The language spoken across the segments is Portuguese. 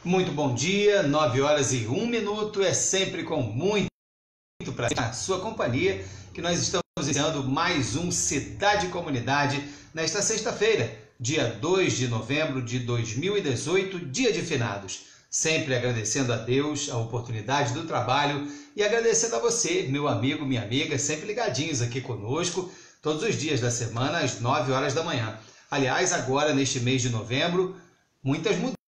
Muito bom dia, 9h01, é sempre com muito prazer na sua companhia que nós estamos iniciando mais um Cidade e Comunidade nesta sexta-feira, dia 2 de novembro de 2018, dia de finados. Sempre agradecendo a Deus a oportunidade do trabalho e agradecendo a você, meu amigo, minha amiga, sempre ligadinhos aqui conosco, todos os dias da semana às 9 horas da manhã. Aliás, agora neste mês de novembro, muitas mudanças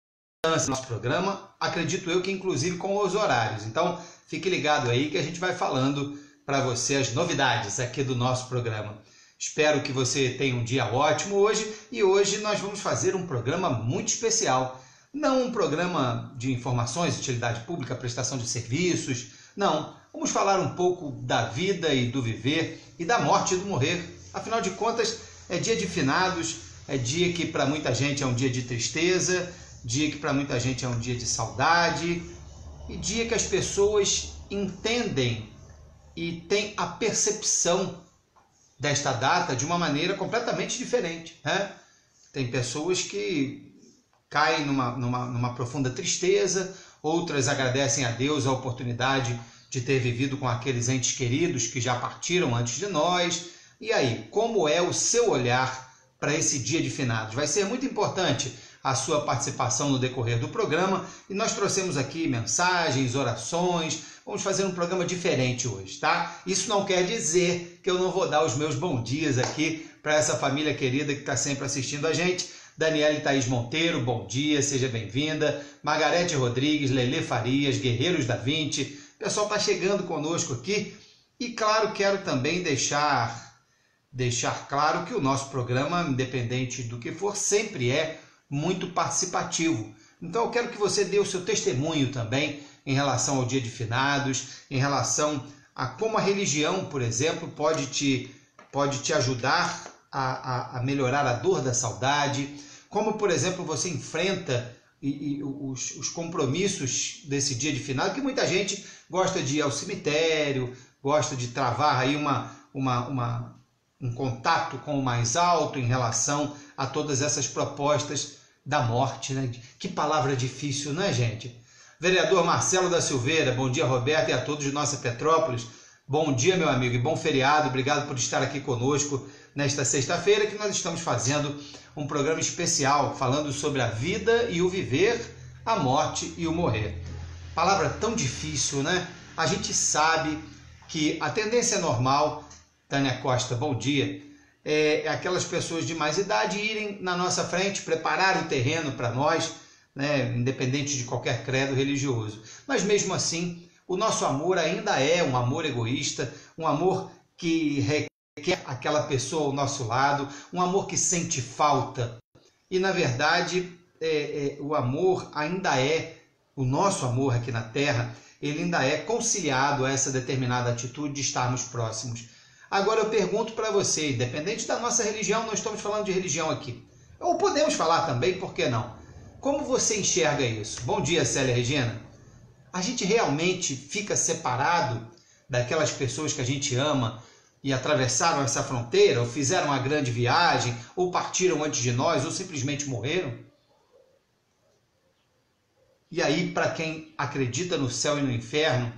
no nosso programa, acredito eu que inclusive com os horários. Então, fique ligado aí que a gente vai falando para você as novidades aqui do nosso programa. Espero que você tenha um dia ótimo hoje e hoje nós vamos fazer um programa muito especial. Não um programa de informações, utilidade pública, prestação de serviços, não. Vamos falar um pouco da vida e do viver e da morte e do morrer. Afinal de contas, é dia de finados, é dia que para muita gente é um dia de tristeza, dia que para muita gente é um dia de saudade e dia que as pessoas entendem e têm a percepção desta data de uma maneira completamente diferente, né? Tem pessoas que caem numa profunda tristeza, outras agradecem a Deus a oportunidade de ter vivido com aqueles entes queridos que já partiram antes de nós. E aí, como é o seu olhar para esse dia de finados? Vai ser muito importante a sua participação no decorrer do programa e nós trouxemos aqui mensagens, orações. Vamos fazer um programa diferente hoje, tá? Isso não quer dizer que eu não vou dar os meus bons dias aqui para essa família querida que está sempre assistindo a gente. Daniele Thaís Monteiro, bom dia, seja bem-vinda. Margarete Rodrigues, Lele Farias, Guerreiros da Vinci, o pessoal está chegando conosco aqui. E claro, quero também deixar claro que o nosso programa, independente do que for, sempre é muito participativo. Então eu quero que você dê o seu testemunho também em relação ao dia de finados, em relação a como a religião, por exemplo, pode te ajudar a melhorar a dor da saudade, como, por exemplo, você enfrenta os compromissos desse dia de finado, que muita gente gosta de ir ao cemitério, gosta de travar aí um contato com o mais alto em relação a todas essas propostas da morte, né? Que palavra difícil, né, gente? Vereador Marcelo da Silveira, bom dia, Roberto, e a todos de nossa Petrópolis. Bom dia, meu amigo, e bom feriado. Obrigado por estar aqui conosco nesta sexta-feira, que nós estamos fazendo um programa especial falando sobre a vida e o viver, a morte e o morrer. Palavra tão difícil, né? A gente sabe que a tendência normal, Tânia Costa, bom dia, é aquelas pessoas de mais idade irem na nossa frente, preparar o terreno para nós, né, independente de qualquer credo religioso. Mas mesmo assim, o nosso amor ainda é um amor egoísta, um amor que requer aquela pessoa ao nosso lado, um amor que sente falta. E na verdade, o amor ainda é, o nosso amor aqui na Terra, ele ainda é conciliado a essa determinada atitude de estarmos próximos. Agora eu pergunto para você, independente da nossa religião, nós estamos falando de religião aqui, ou podemos falar também, por que não? Como você enxerga isso? Bom dia, Célia Regina. A gente realmente fica separado daquelas pessoas que a gente ama e atravessaram essa fronteira, ou fizeram uma grande viagem, ou partiram antes de nós, ou simplesmente morreram? E aí, para quem acredita no céu e no inferno,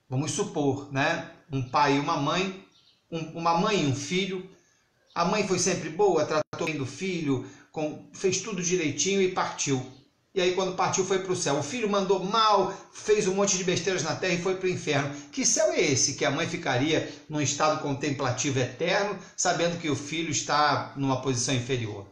vamos supor, né? Um pai e uma mãe e um filho. A mãe foi sempre boa, tratou bem do filho, fez tudo direitinho e partiu. E aí quando partiu foi para o céu. O filho mandou mal, fez um monte de besteiras na terra e foi para o inferno. Que céu é esse que a mãe ficaria num estado contemplativo eterno, sabendo que o filho está numa posição inferior?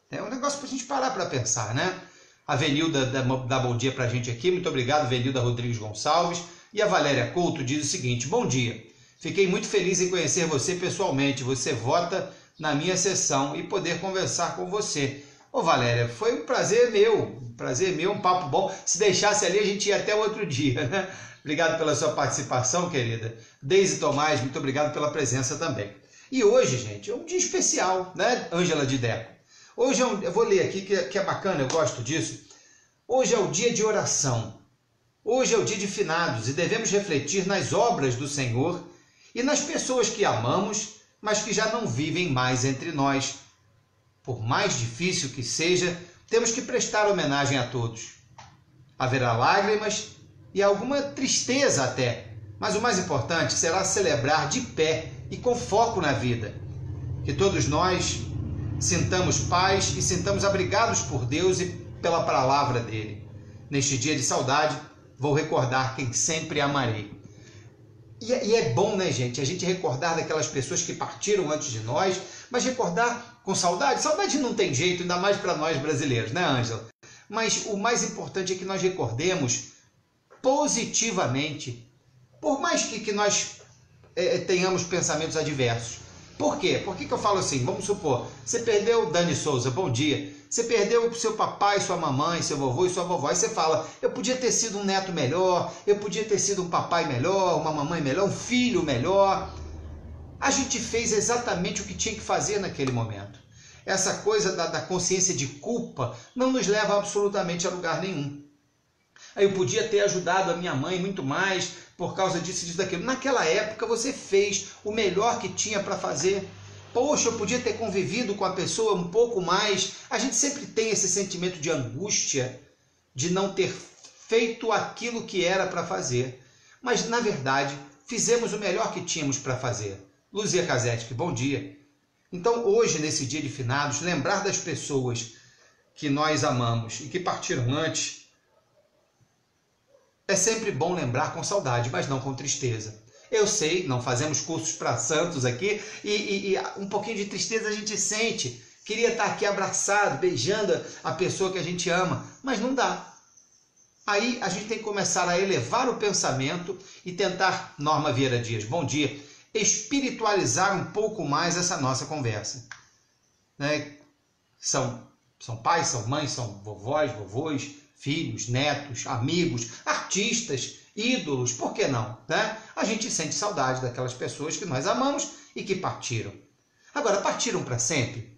É um negócio para a gente parar para pensar, né? A Venilda dá bom dia para a gente aqui. Muito obrigado, Venilda Rodrigues Gonçalves. E a Valéria Couto diz o seguinte: bom dia. Fiquei muito feliz em conhecer você pessoalmente. Você vota na minha sessão e poder conversar com você. Ô Valéria, foi um prazer meu, um papo bom. Se deixasse ali, a gente ia até outro dia, né? Obrigado pela sua participação, querida. Deise Tomás, muito obrigado pela presença também. E hoje, gente, é um dia especial, né, Ângela de Deco? Hoje eu vou ler aqui, que é bacana, eu gosto disso. Hoje é o dia de oração. Hoje é o dia de finados e devemos refletir nas obras do Senhor e nas pessoas que amamos, mas que já não vivem mais entre nós. Por mais difícil que seja, temos que prestar homenagem a todos. Haverá lágrimas e alguma tristeza até, mas o mais importante será celebrar de pé e com foco na vida. Que todos nós sintamos paz e sintamos abrigados por Deus e pela palavra dele. Neste dia de saudade, vou recordar quem sempre amarei. E é bom, né, gente, a gente recordar daquelas pessoas que partiram antes de nós, mas recordar com saudade. Saudade não tem jeito, ainda mais para nós brasileiros, né, Ângela? Mas o mais importante é que nós recordemos positivamente, por mais que nós tenhamos pensamentos adversos. Por quê? Por que eu falo assim? Vamos supor, você perdeu Dani Souza, bom dia. Você perdeu o seu papai, sua mamãe, seu vovô e sua vovó. Aí você fala, eu podia ter sido um neto melhor, eu podia ter sido um papai melhor, uma mamãe melhor, um filho melhor. A gente fez exatamente o que tinha que fazer naquele momento. Essa coisa da consciência de culpa não nos leva absolutamente a lugar nenhum. Aí eu podia ter ajudado a minha mãe muito mais por causa disso, disso, daquilo. Naquela época você fez o melhor que tinha para fazer. Poxa, eu podia ter convivido com a pessoa um pouco mais. A gente sempre tem esse sentimento de angústia de não ter feito aquilo que era para fazer. Mas, na verdade, fizemos o melhor que tínhamos para fazer. Luzia Kazetic, bom dia. Então, hoje, nesse dia de finados, lembrar das pessoas que nós amamos e que partiram antes, é sempre bom lembrar com saudade, mas não com tristeza. Eu sei, não fazemos cursos para santos aqui, e um pouquinho de tristeza a gente sente. Queria estar aqui abraçado, beijando a pessoa que a gente ama, mas não dá. Aí a gente tem que começar a elevar o pensamento e tentar, Norma Vieira Dias, bom dia, espiritualizar um pouco mais essa nossa conversa. Né? São pais, são mães, são vovós, vovôs, filhos, netos, amigos, artistas, ídolos, por que não? Né? A gente sente saudade daquelas pessoas que nós amamos e que partiram. Agora, partiram para sempre?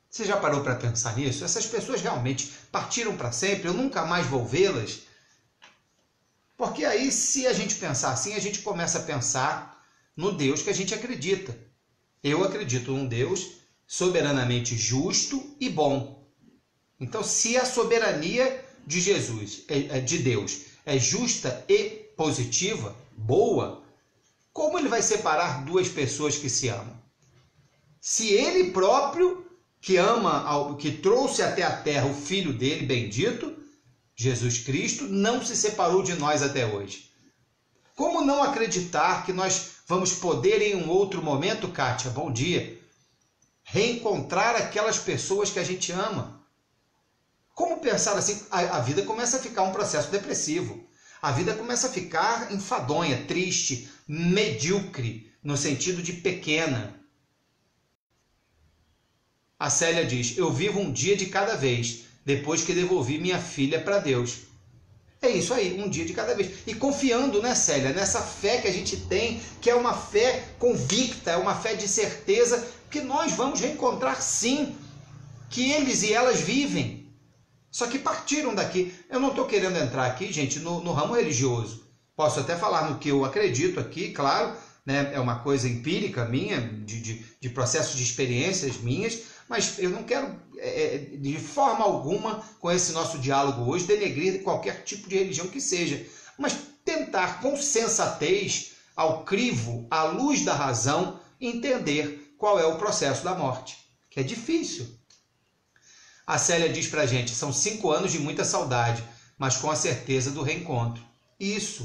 Você já parou para pensar nisso? Essas pessoas realmente partiram para sempre? Eu nunca mais vou vê-las? Porque aí, se a gente pensar assim, a gente começa a pensar no Deus que a gente acredita. Eu acredito num Deus soberanamente justo e bom. Então, se a soberania de Jesus, de Deus, é justa e positiva, boa, como ele vai separar duas pessoas que se amam? Se ele próprio, que ama, que trouxe até a terra o Filho dele, bendito, Jesus Cristo, não se separou de nós até hoje. Como não acreditar que nós vamos poder em um outro momento, Kátia, bom dia, reencontrar aquelas pessoas que a gente ama? Como pensar assim? A vida começa a ficar um processo depressivo. A vida começa a ficar enfadonha, triste, medíocre, no sentido de pequena. A Célia diz, eu vivo um dia de cada vez, depois que devolvi minha filha para Deus. É isso aí, um dia de cada vez. E confiando, né, Célia, nessa fé que a gente tem, que é uma fé convicta, é uma fé de certeza, que nós vamos reencontrar sim, que eles e elas vivem. Só que partiram daqui. Eu não estou querendo entrar aqui, gente, no ramo religioso. Posso até falar no que eu acredito aqui, claro, né, é uma coisa empírica minha, de processos de experiências minhas, mas eu não quero, de forma alguma, com esse nosso diálogo hoje, denegrir qualquer tipo de religião que seja, mas tentar, com sensatez, ao crivo, à luz da razão, entender qual é o processo da morte, que é difícil. A Célia diz pra gente, são 5 anos de muita saudade, mas com a certeza do reencontro. Isso,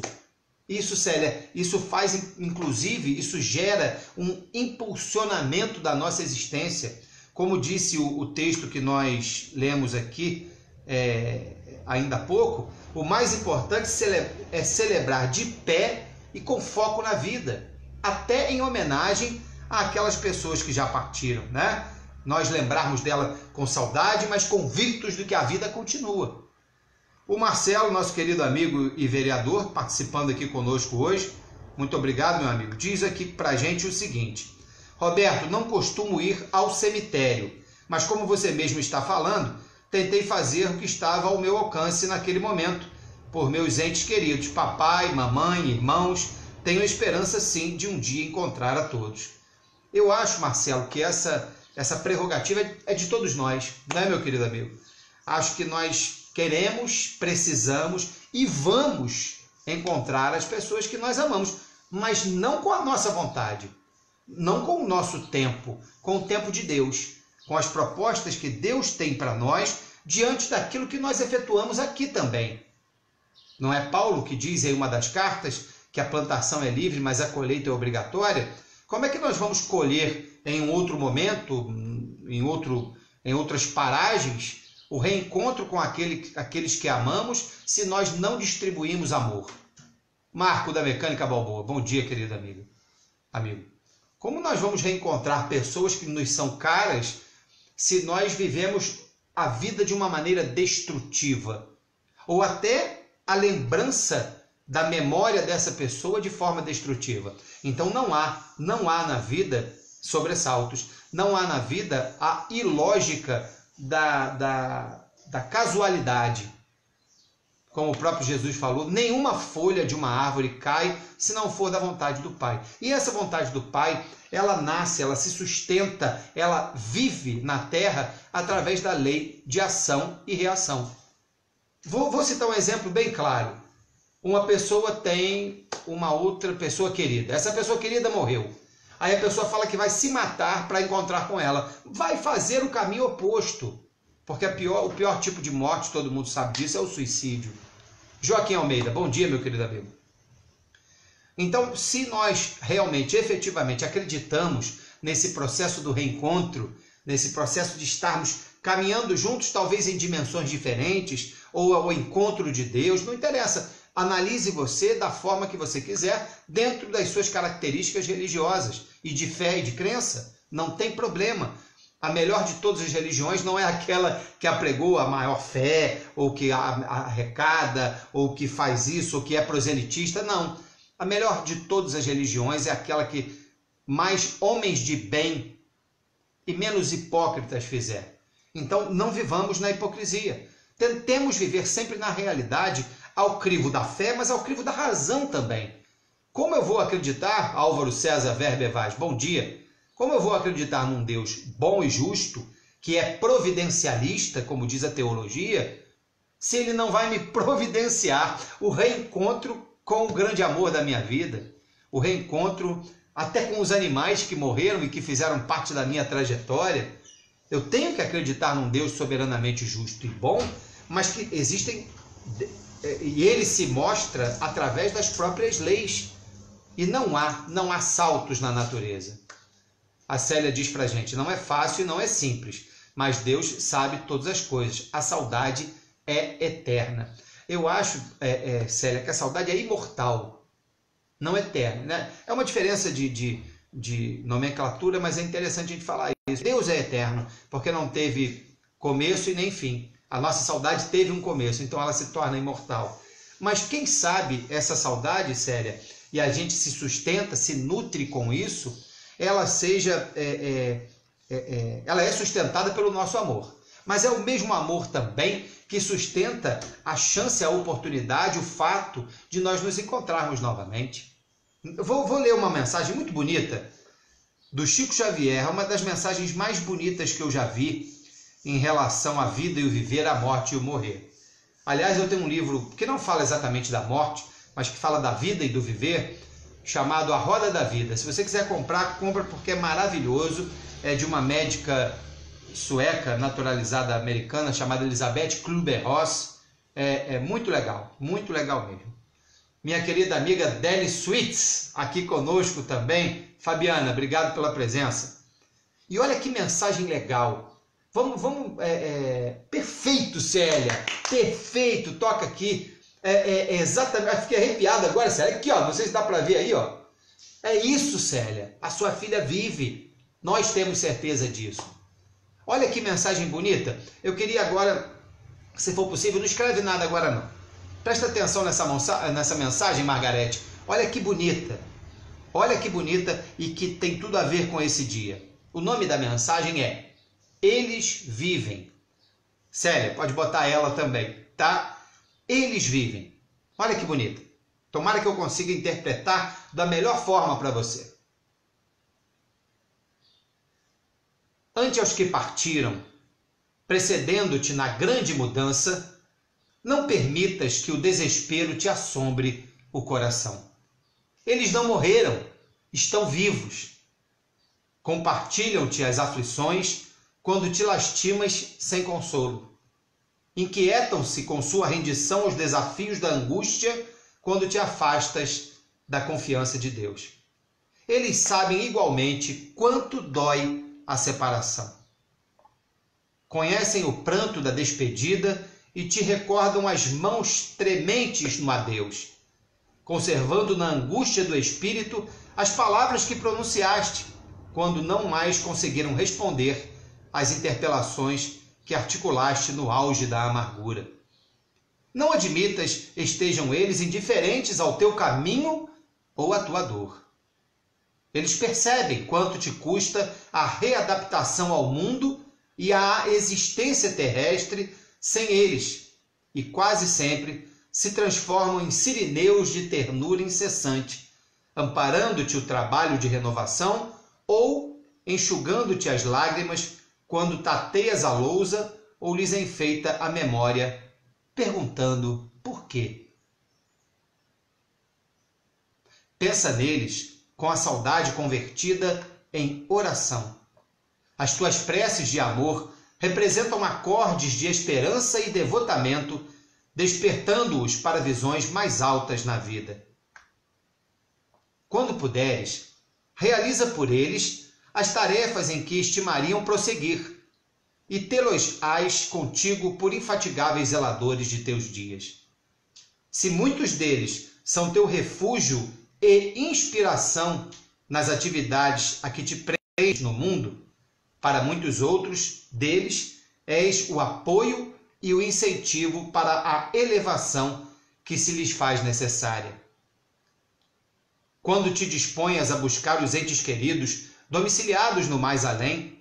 Célia, isso faz, inclusive, isso gera um impulsionamento da nossa existência. Como disse o texto que nós lemos aqui ainda há pouco, o mais importante é celebrar de pé e com foco na vida, até em homenagem àquelas pessoas que já partiram, né? Nós lembrarmos dela com saudade, mas convictos de que a vida continua. O Marcelo, nosso querido amigo e vereador, participando aqui conosco hoje, muito obrigado, meu amigo, diz aqui pra gente o seguinte: Roberto, não costumo ir ao cemitério, mas como você mesmo está falando, tentei fazer o que estava ao meu alcance naquele momento, por meus entes queridos, papai, mamãe, irmãos, tenho esperança sim de um dia encontrar a todos. Eu acho, Marcelo, que essa prerrogativa é de todos nós, não é, meu querido amigo? acho que nós queremos, precisamos e vamos encontrar as pessoas que nós amamos, mas não com a nossa vontade, não com o nosso tempo, com o tempo de Deus, com as propostas que Deus tem para nós diante daquilo que nós efetuamos aqui também. Não é Paulo que diz em uma das cartas que a plantação é livre, mas a colheita é obrigatória? Como é que nós vamos colher em um outro momento, em outras paragens, o reencontro com aqueles que amamos, se nós não distribuímos amor? Marco da Mecânica Balboa, bom dia, querido amigo. Como nós vamos reencontrar pessoas que nos são caras se nós vivemos a vida de uma maneira destrutiva? Ou até a lembrança da memória dessa pessoa de forma destrutiva. Então não há na vida sobressaltos, não há na vida a ilógica da casualidade. Como o próprio Jesus falou, nenhuma folha de uma árvore cai se não for da vontade do Pai. E essa vontade do Pai, ela nasce, ela se sustenta, ela vive na terra através da lei de ação e reação. Vou citar um exemplo bem claro. Uma pessoa tem uma outra pessoa querida. Essa pessoa querida morreu. Aí a pessoa fala que vai se matar para encontrar com ela. Vai fazer o caminho oposto. Porque o pior tipo de morte, todo mundo sabe disso, é o suicídio. Joaquim Almeida, bom dia, meu querido amigo. Então, se nós realmente, efetivamente acreditamos nesse processo do reencontro, nesse processo de estarmos caminhando juntos, talvez em dimensões diferentes, ou ao encontro de Deus, não interessa. Analise você da forma que você quiser, dentro das suas características religiosas e de fé e de crença. Não tem problema. A melhor de todas as religiões não é aquela que apregou a maior fé, ou que arrecada, ou que faz isso, ou que é proselitista. Não. A melhor de todas as religiões é aquela que mais homens de bem e menos hipócritas fizer. Então, não vivamos na hipocrisia. Tentemos viver sempre na realidade, ao crivo da fé, mas ao crivo da razão também. Como eu vou acreditar, Álvaro César Verbe Vaz, bom dia, como eu vou acreditar num Deus bom e justo, que é providencialista, como diz a teologia, se ele não vai me providenciar o reencontro com o grande amor da minha vida, o reencontro até com os animais que morreram e que fizeram parte da minha trajetória? Eu tenho que acreditar num Deus soberanamente justo e bom, mas que existem, e ele se mostra através das próprias leis. E não há saltos na natureza. A Célia diz pra gente, não é fácil e não é simples, mas Deus sabe todas as coisas. A saudade é eterna. Eu acho, Célia, que a saudade é imortal, não eterna, né? É uma diferença de nomenclatura, mas é interessante a gente falar isso. Deus é eterno, porque não teve começo e nem fim. A nossa saudade teve um começo, então ela se torna imortal. Mas quem sabe essa saudade, Célia, e a gente se sustenta, se nutre com isso, ela ela é sustentada pelo nosso amor. Mas é o mesmo amor também que sustenta a chance, a oportunidade, o fato de nós nos encontrarmos novamente. Vou ler uma mensagem muito bonita do Chico Xavier, uma das mensagens mais bonitas que eu já vi em relação à vida e o viver, a morte e o morrer. Aliás, eu tenho um livro que não fala exatamente da morte, mas que fala da vida e do viver, chamado A Roda da Vida. Se você quiser comprar, compra, porque é maravilhoso. É de uma médica sueca, naturalizada americana, chamada Elisabeth Kübler-Ross. É muito legal mesmo. Minha querida amiga Deli Sweets, aqui conosco também. Fabiana, obrigado pela presença. E olha que mensagem legal. Perfeito, Célia, perfeito, toca aqui. Exatamente, fiquei arrepiado agora, Célia. Aqui, ó, não sei se dá para ver aí, ó. É isso, Célia, a sua filha vive. Nós temos certeza disso. Olha que mensagem bonita. Eu queria agora, se for possível, não escreve nada agora não. Presta atenção nessa mensagem, Margarete. Olha que bonita. Olha que bonita e que tem tudo a ver com esse dia. O nome da mensagem é Eles Vivem. Célia, pode botar ela também, tá? Eles vivem. Olha que bonito. Tomara que eu consiga interpretar da melhor forma para você. Ante aos que partiram, precedendo-te na grande mudança, não permitas que o desespero te assombre o coração. Eles não morreram, estão vivos. Compartilham-te as aflições quando te lastimas sem consolo. Inquietam-se com sua rendição aos desafios da angústia quando te afastas da confiança de Deus. Eles sabem igualmente quanto dói a separação. Conhecem o pranto da despedida e te recordam as mãos trementes no adeus, conservando na angústia do espírito as palavras que pronunciaste, quando não mais conseguiram responder às interpelações que articulaste no auge da amargura. Não admitas estejam eles indiferentes ao teu caminho ou à tua dor. Eles percebem quanto te custa a readaptação ao mundo e à existência terrestre sem eles, e quase sempre se transformam em sirineus de ternura incessante, amparando-te o trabalho de renovação ou enxugando-te as lágrimas quando tateias a lousa ou lhes enfeita a memória, perguntando por quê. Pensa neles com a saudade convertida em oração. As tuas preces de amor representam acordes de esperança e devotamento, despertando-os para visões mais altas na vida. Quando puderes, realiza por eles as tarefas em que estimariam prosseguir, e tê-los-ás contigo por infatigáveis zeladores de teus dias. Se muitos deles são teu refúgio e inspiração nas atividades a que te prendes no mundo, para muitos outros deles és o apoio e o incentivo para a elevação que se lhes faz necessária. Quando te disponhas a buscar os entes queridos domiciliados no mais além,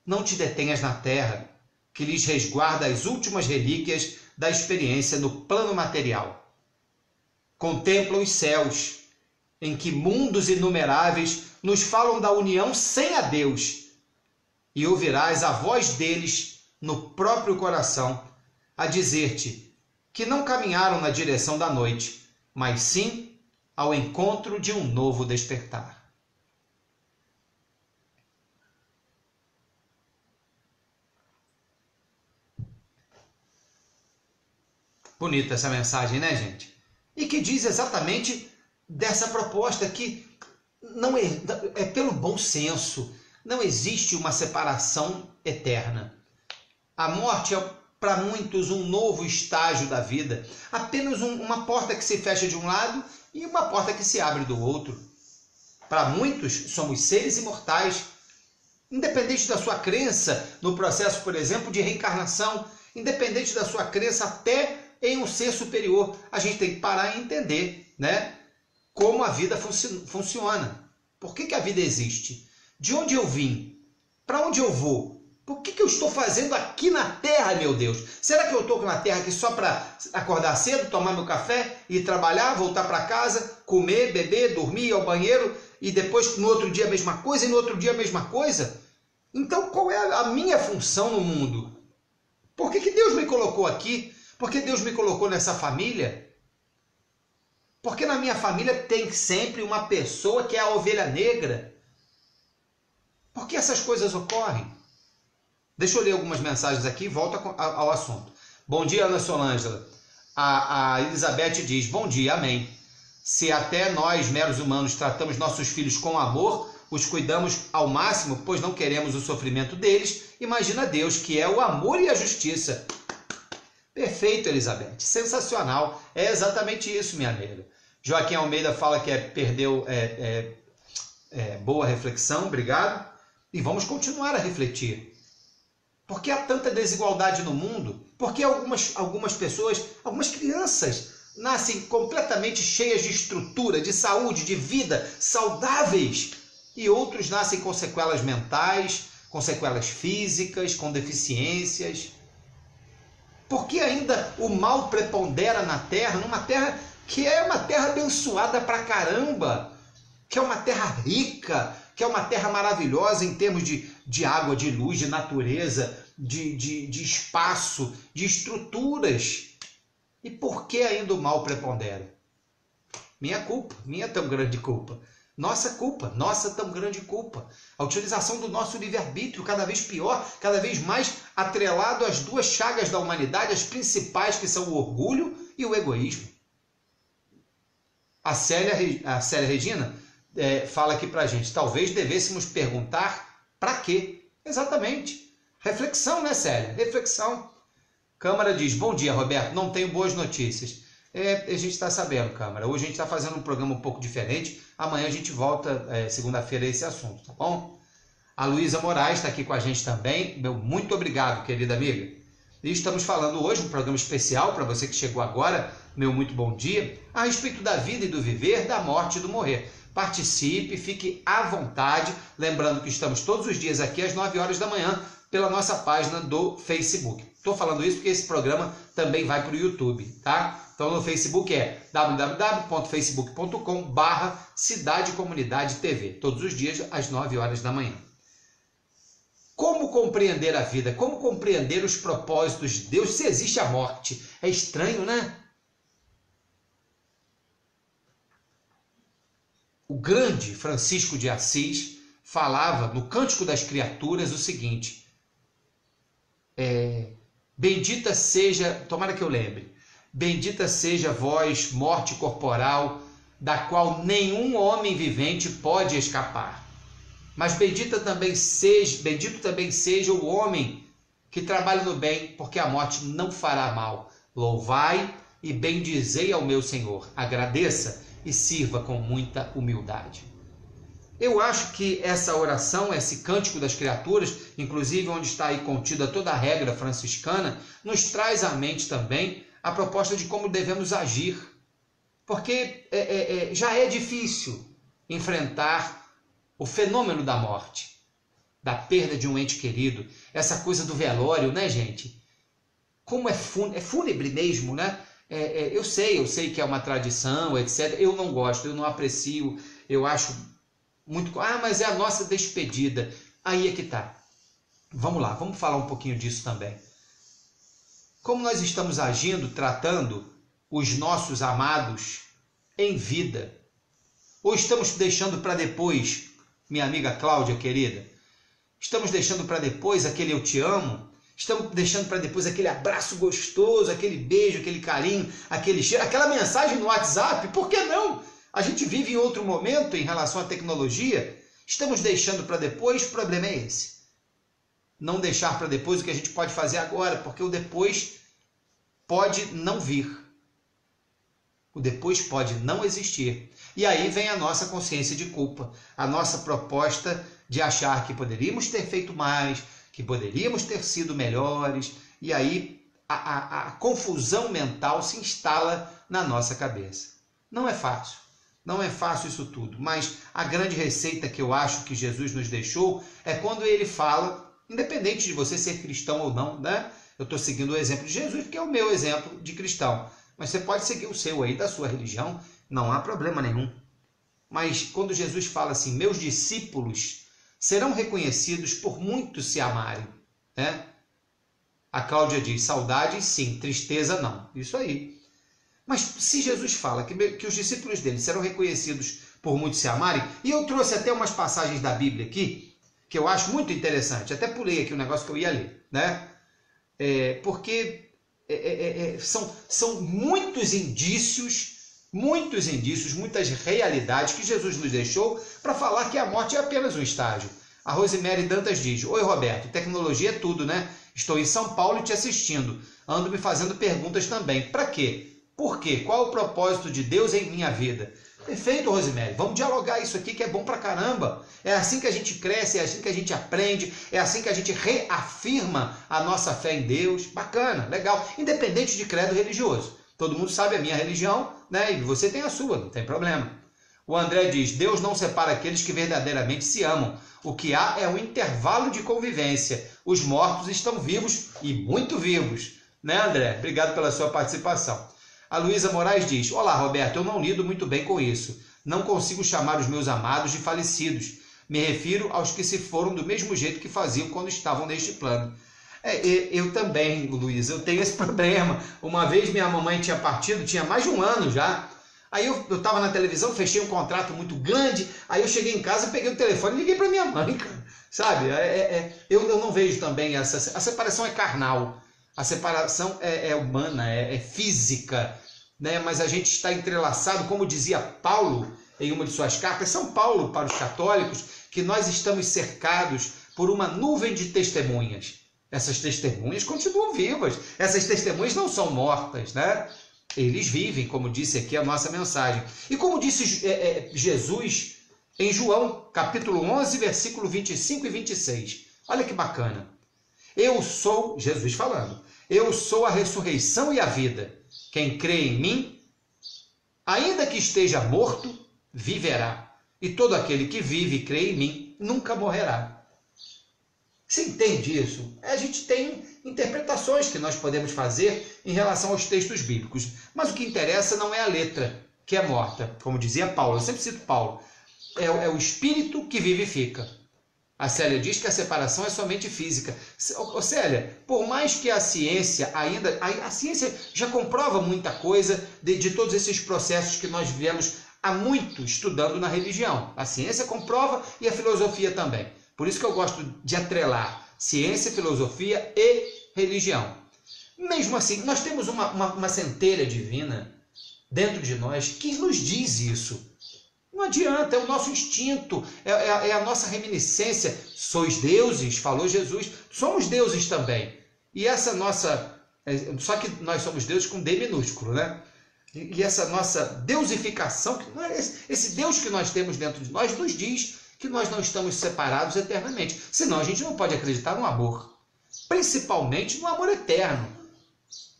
não te detenhas na terra, que lhes resguarda as últimas relíquias da experiência no plano material. Contempla os céus, em que mundos inumeráveis nos falam da união sem a Deus, e ouvirás a voz deles no próprio coração, a dizer-te que não caminharam na direção da noite, mas sim ao encontro de um novo despertar. Bonita essa mensagem, né, gente? E que diz exatamente dessa proposta que não é pelo bom senso. Não existe uma separação eterna. A morte é, para muitos, um novo estágio da vida. Apenas uma porta que se fecha de um lado e uma porta que se abre do outro. Para muitos, somos seres imortais. Independente da sua crença no processo, por exemplo, de reencarnação, independente da sua crença até em um ser superior, a gente tem que parar e entender, né, como a vida funciona. Por que a vida existe? De onde eu vim? Para onde eu vou? Por que eu estou fazendo aqui na Terra, meu Deus? Será que eu estou na Terra aqui só para acordar cedo, tomar meu café, ir trabalhar, voltar para casa, comer, beber, dormir, ir ao banheiro e depois no outro dia a mesma coisa e no outro dia a mesma coisa? Então qual é a minha função no mundo? Por que Deus me colocou aqui? Por que Deus me colocou nessa família? Porque na minha família tem sempre uma pessoa que é a ovelha negra. Por que essas coisas ocorrem? Deixa eu ler algumas mensagens aqui e volto ao assunto. Bom dia, Ana Solângela. A Elizabeth diz, bom dia, amém. Se até nós, meros humanos, tratamos nossos filhos com amor, os cuidamos ao máximo, pois não queremos o sofrimento deles, imagina Deus, que é o amor e a justiça. Perfeito, Elizabeth. Sensacional. É exatamente isso, minha amiga. Joaquim Almeida fala que perdeu boa reflexão, obrigado. E vamos continuar a refletir. Por que há tanta desigualdade no mundo? Por que algumas pessoas, algumas crianças, nascem completamente cheias de estrutura, de saúde, de vida, saudáveis, e outros nascem com sequelas mentais, com sequelas físicas, com deficiências? Por que ainda o mal prepondera na Terra, numa terra que é uma terra abençoada pra caramba, que é uma terra rica, que é uma terra maravilhosa em termos de água, de luz, de natureza, de espaço, de estruturas. E por que ainda o mal prepondera? Minha culpa, minha tão grande culpa. Nossa culpa, nossa tão grande culpa. A utilização do nosso livre-arbítrio cada vez pior, cada vez mais atrelado às duas chagas da humanidade, as principais, que são o orgulho e o egoísmo. A Célia Regina fala aqui pra gente, talvez devêssemos perguntar para quê? Exatamente. Reflexão, né, Célia? Reflexão. Câmara diz, bom dia, Roberto, não tenho boas notícias. A gente está sabendo, Câmara. Hoje a gente está fazendo um programa um pouco diferente. Amanhã a gente volta, segunda-feira, a esse assunto, tá bom? A Luísa Moraes está aqui com a gente também. Meu muito obrigado, querida amiga. E estamos falando hoje, um programa especial para você que chegou agora, meu muito bom dia, a respeito da vida e do viver, da morte e do morrer. Participe, fique à vontade. Lembrando que estamos todos os dias aqui às 9 horas da manhã pela nossa página do Facebook. Estou falando isso porque esse programa também vai para o YouTube, tá? Então no Facebook é www.facebook.com/Cidade Comunidade TV, todos os dias às 9 horas da manhã. Como compreender a vida? Como compreender os propósitos de Deus se existe a morte? É estranho, né? O grande Francisco de Assis falava no Cântico das Criaturas o seguinte, bendita seja, tomara que eu lembre, bendita seja vós, morte corporal, da qual nenhum homem vivente pode escapar. Mas bendito também seja o homem que trabalha no bem, porque a morte não fará mal. Louvai e bendizei ao meu Senhor. Agradeça e sirva com muita humildade. Eu acho que essa oração, esse Cântico das Criaturas, inclusive onde está aí contida toda a regra franciscana, nos traz à mente também a proposta de como devemos agir. Porque já é difícil enfrentar o fenômeno da morte, da perda de um ente querido, essa coisa do velório, né, gente? Como é fúnebre mesmo, né? Eu sei que é uma tradição, etc. Eu não gosto, eu não aprecio, eu acho muito... mas é a nossa despedida. Aí é que tá. Vamos lá, vamos falar um pouquinho disso também. Como nós estamos agindo, tratando os nossos amados em vida? Ou estamos deixando para depois, minha amiga Cláudia, querida? Estamos deixando para depois aquele eu te amo? Estamos deixando para depois aquele abraço gostoso, aquele beijo, aquele carinho, aquele cheiro, aquela mensagem no WhatsApp? Por que não? A gente vive em outro momento em relação à tecnologia. Estamos deixando para depois, o problema é esse. Não deixar para depois o que a gente pode fazer agora, porque o depois pode não vir. O depois pode não existir. E aí vem a nossa consciência de culpa, a nossa proposta de achar que poderíamos ter feito mais, que poderíamos ter sido melhores, e aí a confusão mental se instala na nossa cabeça. Não é fácil. Não é fácil isso tudo, mas a grande receita que eu acho que Jesus nos deixou é quando ele fala, independente de você ser cristão ou não, né? Eu estou seguindo o exemplo de Jesus, porque é o meu exemplo de cristão. Mas você pode seguir o seu aí, da sua religião, não há problema nenhum. Mas quando Jesus fala assim, meus discípulos serão reconhecidos por muitos se amarem, né? A Cláudia diz, saudade sim, tristeza não. Isso aí. Mas se Jesus fala que os discípulos dele serão reconhecidos por muitos se amarem, e eu trouxe até umas passagens da Bíblia aqui, que eu acho muito interessante, até pulei aqui um negócio que eu ia ler, né? Porque são muitos indícios, muitas realidades que Jesus nos deixou para falar que a morte é apenas um estágio. A Rosemary Dantas diz, oi Roberto, tecnologia é tudo, né? Estou em São Paulo e te assistindo, ando me fazendo perguntas também. Para quê? Por quê? Qual o propósito de Deus em minha vida? Perfeito, Rosemary. Vamos dialogar isso aqui que é bom pra caramba. É assim que a gente cresce, é assim que a gente aprende, é assim que a gente reafirma a nossa fé em Deus. Bacana, legal. Independente de credo religioso. Todo mundo sabe a minha religião, né? E você tem a sua, não tem problema. O André diz, Deus não separa aqueles que verdadeiramente se amam. O que há é um intervalo de convivência. Os mortos estão vivos e muito vivos. Né, André? Obrigado pela sua participação. A Luísa Moraes diz, olá Roberto, eu não lido muito bem com isso. Não consigo chamar os meus amados de falecidos. Me refiro aos que se foram do mesmo jeito que faziam quando estavam neste plano. Eu também, Luiz, eu tenho esse problema. Uma vez minha mamãe tinha partido, tinha mais de um ano já. Aí eu estava na televisão, fechei um contrato muito grande, aí eu cheguei em casa, peguei o telefone e liguei para minha mãe, cara. Sabe? Eu não vejo também a separação é carnal, a separação é humana, é física, né? Mas a gente está entrelaçado, como dizia Paulo em uma de suas cartas, São Paulo para os católicos, que nós estamos cercados por uma nuvem de testemunhas. Essas testemunhas continuam vivas, essas testemunhas não são mortas, né? Eles vivem, como disse aqui a nossa mensagem. E como disse Jesus em João, capítulo 11, versículo 25 e 26. Olha que bacana. Eu sou, Jesus falando, eu sou a ressurreição e a vida. Quem crê em mim, ainda que esteja morto, viverá. E todo aquele que vive e crê em mim, nunca morrerá. Você entende isso? A gente tem interpretações que nós podemos fazer em relação aos textos bíblicos. Mas o que interessa não é a letra, que é morta. Como dizia Paulo, eu sempre cito Paulo. É o espírito que vivifica. A Célia diz que a separação é somente física. Célia, por mais que a ciência ainda... A ciência já comprova muita coisa de todos esses processos que nós vivemos há muito estudando na religião. A ciência comprova e a filosofia também. Por isso que eu gosto de atrelar ciência, filosofia e religião. Mesmo assim, nós temos uma centelha divina dentro de nós que nos diz isso. Não adianta, é o nosso instinto, é a nossa reminiscência. Sois deuses, falou Jesus, somos deuses também. E essa nossa... Só que nós somos deuses com D minúsculo, né? E essa nossa deusificação, esse Deus que nós temos dentro de nós, nos diz que nós não estamos separados eternamente. Senão a gente não pode acreditar no amor. Principalmente no amor eterno,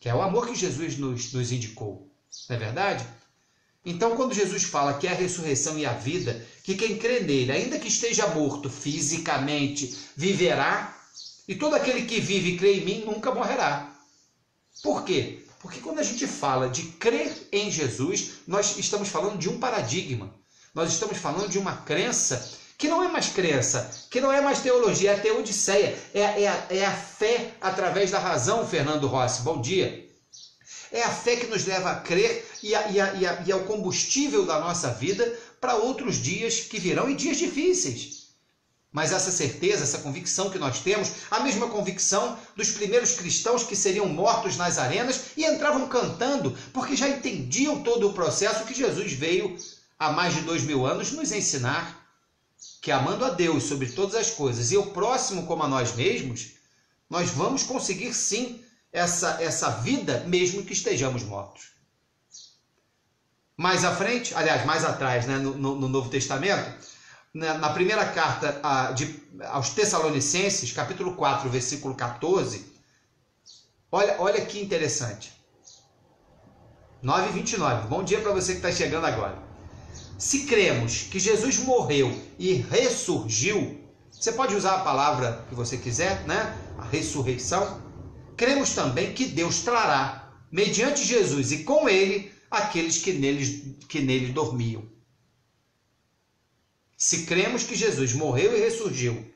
que é o amor que Jesus nos indicou. Não é verdade? Então, quando Jesus fala que é a ressurreição e a vida, que quem crê nele, ainda que esteja morto fisicamente, viverá, e todo aquele que vive e crê em mim nunca morrerá. Por quê? Porque quando a gente fala de crer em Jesus, nós estamos falando de um paradigma. Nós estamos falando de uma crença que não é mais crença, que não é mais teologia, é a teodiceia, é a fé através da razão, Fernando Rossi. Bom dia. É a fé que nos leva a crer e é o combustível da nossa vida para outros dias que virão e dias difíceis. Mas essa certeza, essa convicção que nós temos, a mesma convicção dos primeiros cristãos que seriam mortos nas arenas e entravam cantando, porque já entendiam todo o processo que Jesus veio há mais de 2000 anos nos ensinar, que amando a Deus sobre todas as coisas e o próximo como a nós mesmos, nós vamos conseguir sim essa vida mesmo que estejamos mortos. Mais à frente, aliás, mais atrás, né, no Novo Testamento, na primeira carta aos Tessalonicenses, capítulo 4, versículo 14, olha que interessante. 9:29, bom dia para você que está chegando agora. Se cremos que Jesus morreu e ressurgiu, você pode usar a palavra que você quiser, né? A ressurreição. Cremos também que Deus trará, mediante Jesus e com ele, aqueles que nele dormiam. Se cremos que Jesus morreu e ressurgiu,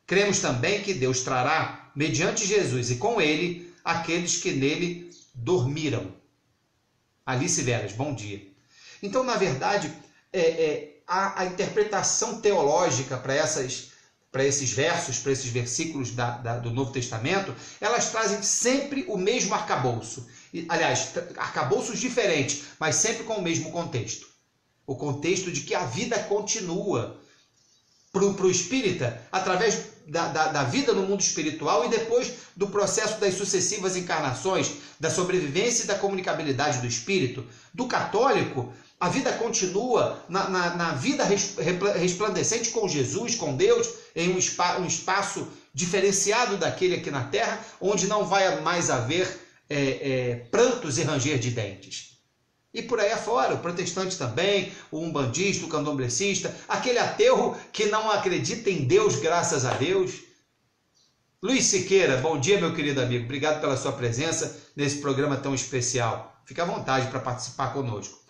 cremos também que Deus trará, mediante Jesus e com ele, aqueles que nele dormiram. Alice Veras, bom dia. Então, na verdade, a interpretação teológica para esses versos, para esses versículos do Novo Testamento, elas trazem sempre o mesmo arcabouço. Aliás, arcabouços diferentes, mas sempre com o mesmo contexto. O contexto de que a vida continua para o espírita, através da vida no mundo espiritual e depois do processo das sucessivas encarnações, da sobrevivência e da comunicabilidade do espírito. Do católico, a vida continua na vida resplandecente com Jesus, com Deus, em um espaço diferenciado daquele aqui na Terra, onde não vai mais haver prantos e ranger de dentes. E por aí afora, o protestante também, o umbandista, o candomblecista, aquele ateu que não acredita em Deus, graças a Deus. Luiz Siqueira, bom dia, meu querido amigo. Obrigado pela sua presença nesse programa tão especial. Fique à vontade para participar conosco.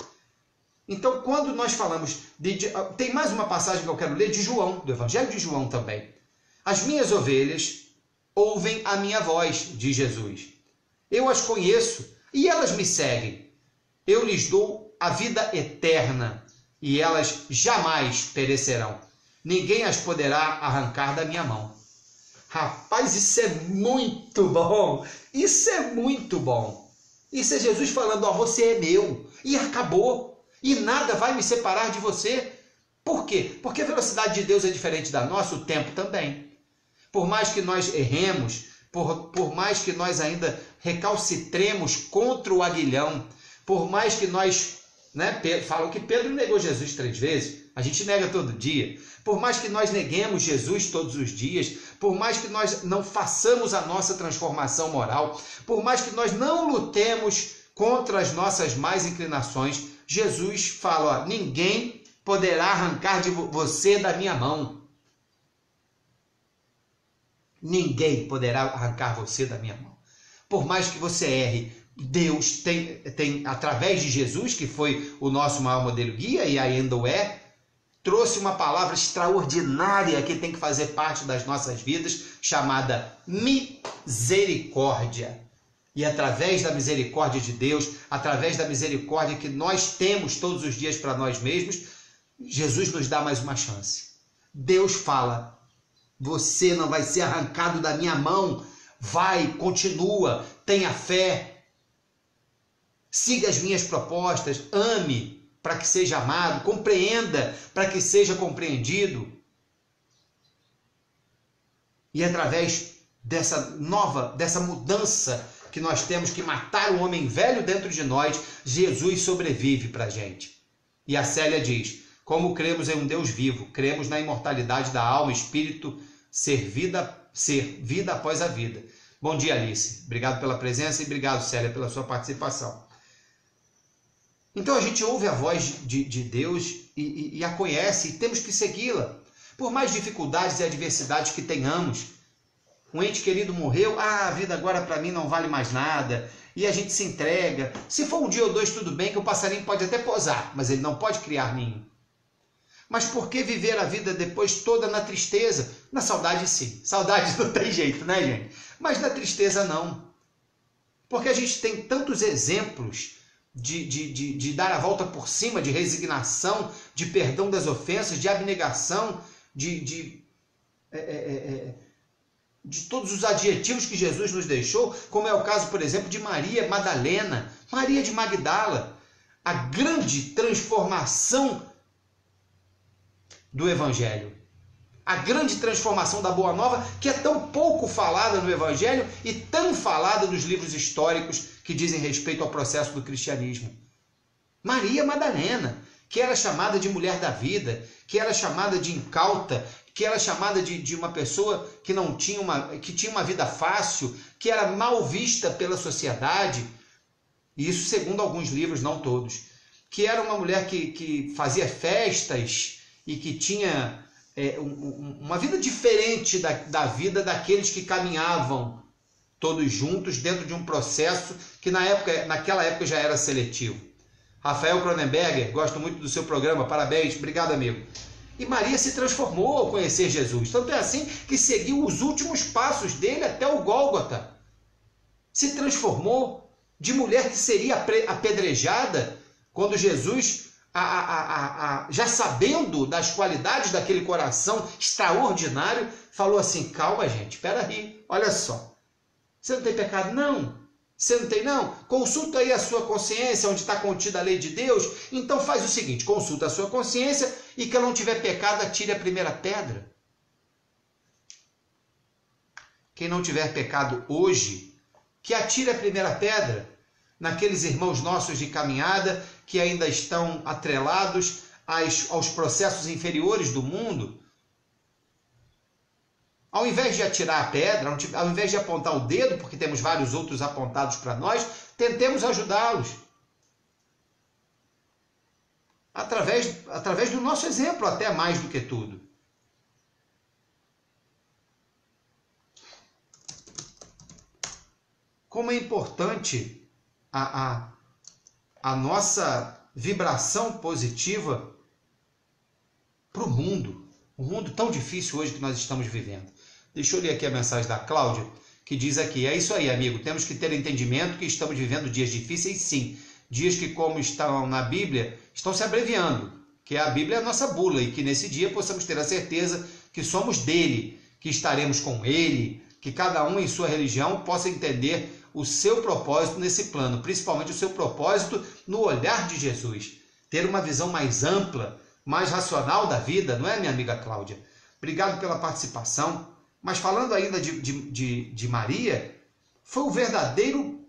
Então, quando nós falamos tem mais uma passagem que eu quero ler de João, do Evangelho de João também. As minhas ovelhas ouvem a minha voz, diz Jesus. Eu as conheço e elas me seguem. Eu lhes dou a vida eterna e elas jamais perecerão. Ninguém as poderá arrancar da minha mão. Rapaz, isso é muito bom. Isso é muito bom. Isso é Jesus falando, ó, você é meu. E acabou. E nada vai me separar de você. Por quê? Porque a velocidade de Deus é diferente da nossa, o tempo também. Por mais que nós erremos, por mais que nós ainda recalcitremos contra o aguilhão, por mais que nós, falam que Pedro negou Jesus 3 vezes, a gente nega todo dia. Por mais que nós neguemos Jesus todos os dias, por mais que nós não façamos a nossa transformação moral, por mais que nós não lutemos contra as nossas más inclinações, Jesus fala, ó, ninguém poderá arrancar de você da minha mão. Ninguém poderá arrancar você da minha mão. Por mais que você erre, Deus tem através de Jesus, que foi o nosso maior modelo guia e ainda o é, trouxe uma palavra extraordinária que tem que fazer parte das nossas vidas, chamada misericórdia. E através da misericórdia de Deus, através da misericórdia que nós temos todos os dias para nós mesmos, Jesus nos dá mais uma chance. Deus fala, você não vai ser arrancado da minha mão, vai, continua, tenha fé, siga as minhas propostas, ame para que seja amado, compreenda para que seja compreendido. E através dessa mudança que nós temos que matar o homem velho dentro de nós, Jesus sobrevive para a gente. E a Célia diz, como cremos em um Deus vivo, cremos na imortalidade da alma, espírito, ser vida após a vida. Bom dia, Alice. Obrigado pela presença e obrigado, Célia, pela sua participação. Então a gente ouve a voz de Deus e a conhece e temos que segui-la. Por mais dificuldades e adversidades que tenhamos, um ente querido morreu, a vida agora para mim não vale mais nada, e a gente se entrega. Se for um dia ou dois, tudo bem, que o passarinho pode até posar, mas ele não pode criar ninho. Mas por que viver a vida depois toda na tristeza? Na saudade, sim. Saudade não tem jeito, né, gente? Mas na tristeza, não. Porque a gente tem tantos exemplos de dar a volta por cima, de resignação, de perdão das ofensas, de abnegação, de todos os adjetivos que Jesus nos deixou, como é o caso, por exemplo, de Maria Madalena, Maria de Magdala, a grande transformação do Evangelho, a grande transformação da Boa Nova, que é tão pouco falada no Evangelho e tão falada nos livros históricos que dizem respeito ao processo do cristianismo. Maria Madalena, que era chamada de mulher da vida, que era chamada de incauta, que era chamada de uma pessoa que que tinha uma vida fácil, que era mal vista pela sociedade, e isso segundo alguns livros, não todos, que era uma mulher que fazia festas e que tinha uma vida diferente da vida daqueles que caminhavam todos juntos dentro de um processo que naquela época já era seletivo. Rafael Cronenberger, gosto muito do seu programa, parabéns, obrigado, amigo. E Maria se transformou ao conhecer Jesus. Tanto é assim que seguiu os últimos passos dele até o Gólgota. Se transformou de mulher que seria apedrejada quando Jesus, já sabendo das qualidades daquele coração extraordinário, falou assim, calma gente, espera aí, olha só. Você não tem pecado? Não. Você não tem, não? Consulta aí a sua consciência, onde está contida a lei de Deus. Então faz o seguinte, consulta a sua consciência e que ela não tiver pecado, atire a primeira pedra. Quem não tiver pecado hoje, que atire a primeira pedra naqueles irmãos nossos de caminhada que ainda estão atrelados aos processos inferiores do mundo. Ao invés de atirar a pedra, ao invés de apontar o dedo, porque temos vários outros apontados para nós, tentemos ajudá-los. Através do nosso exemplo, até mais do que tudo. Como é importante a nossa vibração positiva para o mundo tão difícil hoje que nós estamos vivendo. Deixa eu ler aqui a mensagem da Cláudia. que diz aqui. É isso aí, amigo, temos que ter entendimento que estamos vivendo dias difíceis, sim. Dias que, como estão na Bíblia, estão se abreviando, que a Bíblia é a nossa bula, e que nesse dia possamos ter a certeza que somos dele, que estaremos com ele, que cada um em sua religião possa entender o seu propósito nesse plano, principalmente o seu propósito no olhar de Jesus. Ter uma visão mais ampla, mais racional da vida, não é, minha amiga Cláudia? Obrigado pela participação. Mas falando ainda de Maria, foi o verdadeiro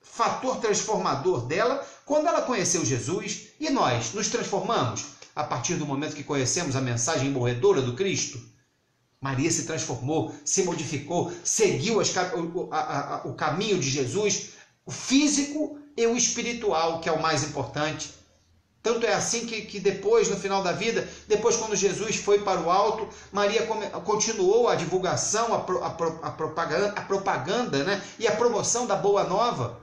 fator transformador dela quando ela conheceu Jesus. E nós nos transformamos a partir do momento que conhecemos a mensagem morredora do Cristo? Maria se transformou, se modificou, seguiu o caminho de Jesus, o físico e o espiritual, que é o mais importante. Tanto é assim que depois, no final da vida, depois quando Jesus foi para o alto, Maria continuou a divulgação, a propaganda, né? E a promoção da Boa Nova,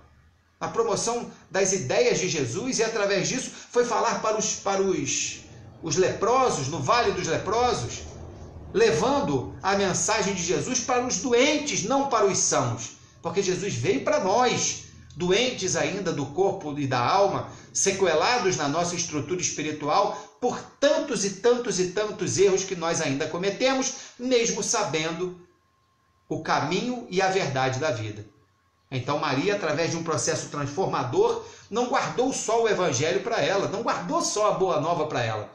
a promoção das ideias de Jesus, e através disso foi falar para os leprosos, no Vale dos Leprosos, levando a mensagem de Jesus para os doentes, não para os sãos, porque Jesus veio para nós, doentes ainda do corpo e da alma, sequelados na nossa estrutura espiritual por tantos e tantos e tantos erros que nós ainda cometemos, mesmo sabendo o caminho e a verdade da vida. Então Maria, através de um processo transformador, não guardou só o evangelho para ela, não guardou só a boa nova para ela.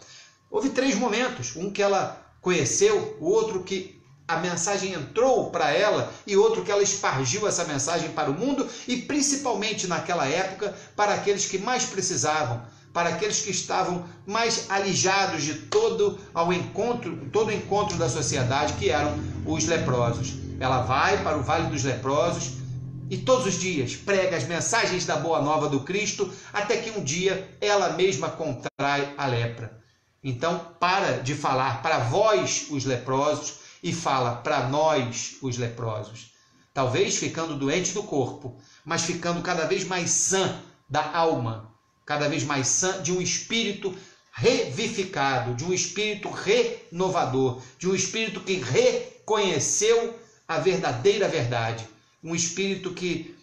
Houve 3 momentos, um que ela conheceu, o outro que a mensagem entrou para ela e outro que ela espargiu essa mensagem para o mundo e principalmente naquela época para aqueles que mais precisavam, para aqueles que estavam mais alijados de todo o encontro da sociedade, que eram os leprosos. Ela vai para o Vale dos Leprosos e todos os dias prega as mensagens da Boa Nova do Cristo, até que um dia ela mesma contrai a lepra. Então para de falar para vós os leprosos e fala para nós os leprosos, talvez ficando doente do corpo, mas ficando cada vez mais sã da alma, cada vez mais sã de um espírito revivificado, de um espírito renovador, de um espírito que reconheceu a verdadeira verdade, um espírito que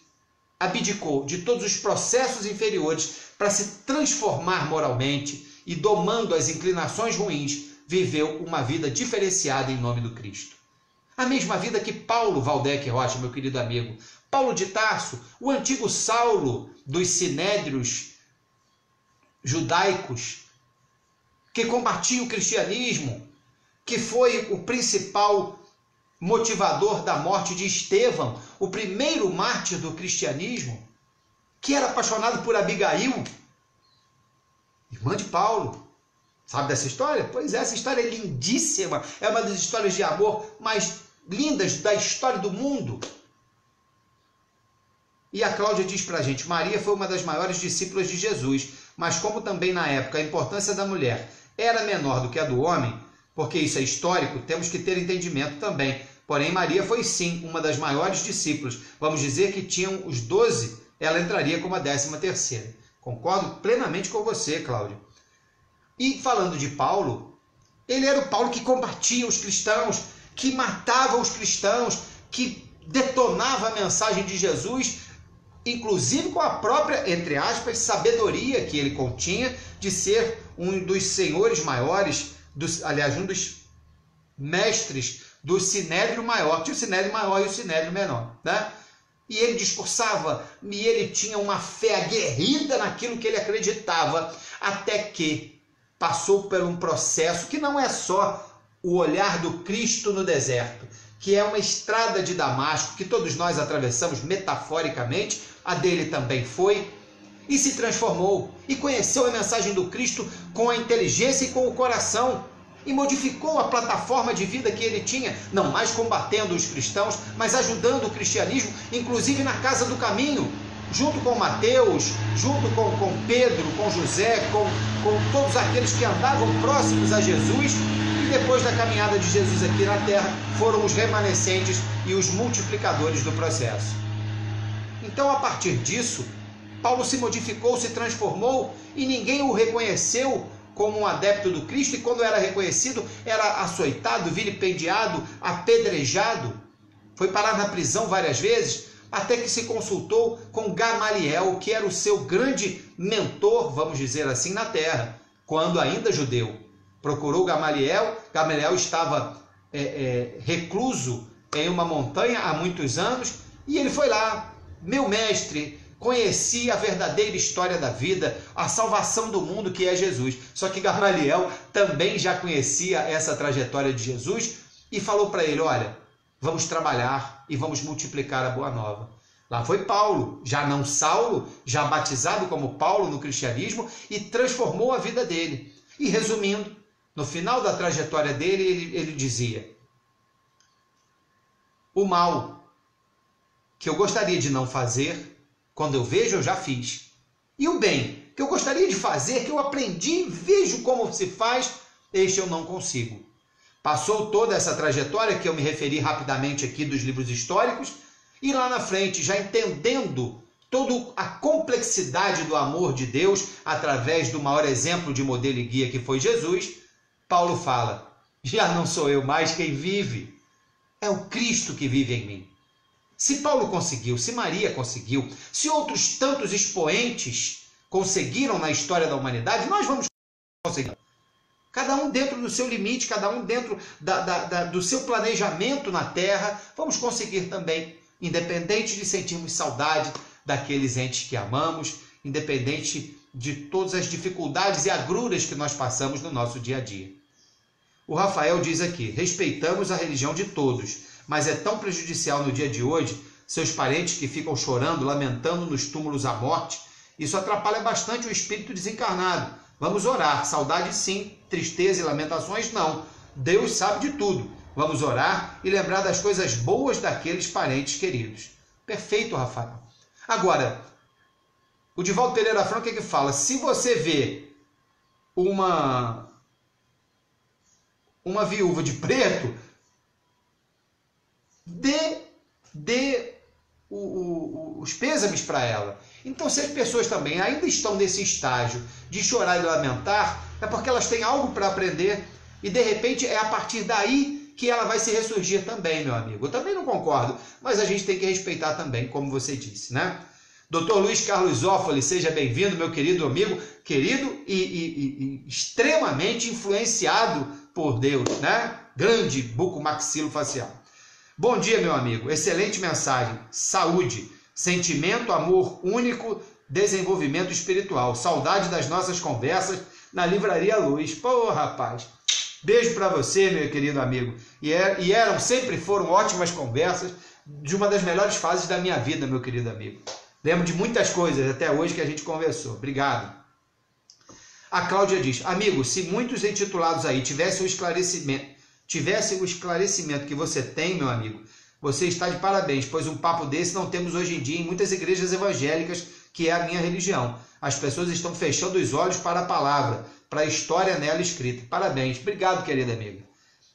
abdicou de todos os processos inferiores para se transformar moralmente e, domando as inclinações ruins, viveu uma vida diferenciada em nome do Cristo. A mesma vida que Paulo Valdec Rocha, meu querido amigo, Paulo de Tarso, o antigo Saulo dos sinédrios judaicos, que combatia o cristianismo, que foi o principal motivador da morte de Estevão, o primeiro mártir do cristianismo, que era apaixonado por Abigail, irmã de Paulo. Sabe dessa história? Pois é, essa história é lindíssima, é uma das histórias de amor mais lindas da história do mundo. E a Cláudia diz pra gente, Maria foi uma das maiores discípulas de Jesus, mas como também na época a importância da mulher era menor do que a do homem, porque isso é histórico, temos que ter entendimento também. Porém, Maria foi sim uma das maiores discípulas. Vamos dizer que tinham os 12, ela entraria como a 13ª. Concordo plenamente com você, Cláudia. E falando de Paulo, ele era o Paulo que combatia os cristãos, que matava os cristãos, que detonava a mensagem de Jesus, inclusive com a própria, entre aspas, sabedoria que ele continha de ser um dos senhores maiores, um dos mestres do Sinédrio Maior. Tinha o Sinédrio Maior e o Sinédrio Menor, né? E ele discursava, e ele tinha uma fé aguerrida naquilo que ele acreditava, até que passou por um processo que não é só o olhar do Cristo no deserto, que é uma estrada de Damasco, que todos nós atravessamos metaforicamente, a dele também foi, e se transformou, e conheceu a mensagem do Cristo com a inteligência e com o coração, e modificou a plataforma de vida que ele tinha, não mais combatendo os cristãos, mas ajudando o cristianismo, inclusive na casa do caminho, junto com Mateus, junto com Pedro, com José, com todos aqueles que andavam próximos a Jesus, e depois da caminhada de Jesus aqui na terra, foram os remanescentes e os multiplicadores do processo. Então, a partir disso, Paulo se modificou, se transformou, e ninguém o reconheceu como um adepto do Cristo, e quando era reconhecido, era açoitado, vilipendiado, apedrejado. foi parar na prisão várias vezes, até que se consultou com Gamaliel, que era o seu grande mentor, vamos dizer assim, na terra, quando ainda judeu. Procurou Gamaliel, Gamaliel estava recluso em uma montanha há muitos anos, e ele foi lá, meu mestre, conheci a verdadeira história da vida, a salvação do mundo que é Jesus. Só que Gamaliel também já conhecia essa trajetória de Jesus e falou para ele, olha, vamos trabalhar e vamos multiplicar a boa nova. Lá foi Paulo, já não Saulo, já batizado como Paulo no cristianismo, e transformou a vida dele. E resumindo, no final da trajetória dele, ele dizia, o mal que eu gostaria de não fazer, quando eu vejo, eu já fiz. E o bem que eu gostaria de fazer, que eu aprendi, vejo como se faz, este eu não consigo. Passou toda essa trajetória, que eu me referi rapidamente aqui dos livros históricos, e lá na frente, já entendendo toda a complexidade do amor de Deus, através do maior exemplo de modelo e guia que foi Jesus, Paulo fala, já não sou eu mais quem vive, é o Cristo que vive em mim. Se Paulo conseguiu, se Maria conseguiu, se outros tantos expoentes conseguiram na história da humanidade, nós vamos conseguir. Cada um dentro do seu limite, cada um dentro do seu planejamento na Terra, vamos conseguir também, independente de sentirmos saudade daqueles entes que amamos, independente de todas as dificuldades e agruras que nós passamos no nosso dia a dia. O Rafael diz aqui, respeitamos a religião de todos, mas é tão prejudicial no dia de hoje, seus parentes que ficam chorando, lamentando nos túmulos a morte, isso atrapalha bastante o espírito desencarnado. Vamos orar, saudade sim, tristeza e lamentações não. Deus sabe de tudo. Vamos orar e lembrar das coisas boas daqueles parentes queridos. Perfeito, Rafael. Agora, o Divaldo Pereira Franco que fala, se você vê uma viúva de preto, dê os pêsames para ela. Então, se as pessoas também ainda estão nesse estágio de chorar e lamentar, é porque elas têm algo para aprender e, de repente, é a partir daí que ela vai se ressurgir também, meu amigo. Eu também não concordo, mas a gente tem que respeitar também, como você disse, né? Dr. Luiz Carlos Zófoli, seja bem-vindo, meu querido amigo, querido e extremamente influenciado por Deus, né? Grande bucomaxilofacial. Bom dia, meu amigo. Excelente mensagem. Saúde, sentimento, amor único, desenvolvimento espiritual. Saudade das nossas conversas na Livraria Luz. Pô, rapaz. Beijo para você, meu querido amigo. Sempre foram ótimas conversas de uma das melhores fases da minha vida, meu querido amigo. Lembro de muitas coisas até hoje que a gente conversou. Obrigado. A Cláudia diz, amigo, se muitos intitulados aí tivessem o esclarecimento que você tem, meu amigo, você está de parabéns, pois um papo desse não temos hoje em dia em muitas igrejas evangélicas, que é a minha religião. As pessoas estão fechando os olhos para a palavra, para a história nela escrita. Parabéns. Obrigado, querida amiga.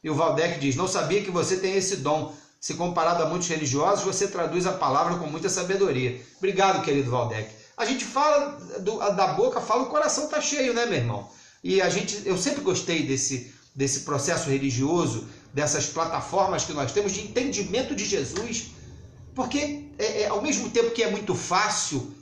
E o Valdec diz, não sabia que você tem esse dom. Se comparado a muitos religiosos, você traduz a palavra com muita sabedoria. Obrigado, querido Valdec. A gente fala da boca, fala, o coração está cheio, né, meu irmão? E eu sempre gostei desse processo religioso, dessas plataformas que nós temos de entendimento de Jesus, porque ao mesmo tempo que é muito fácil,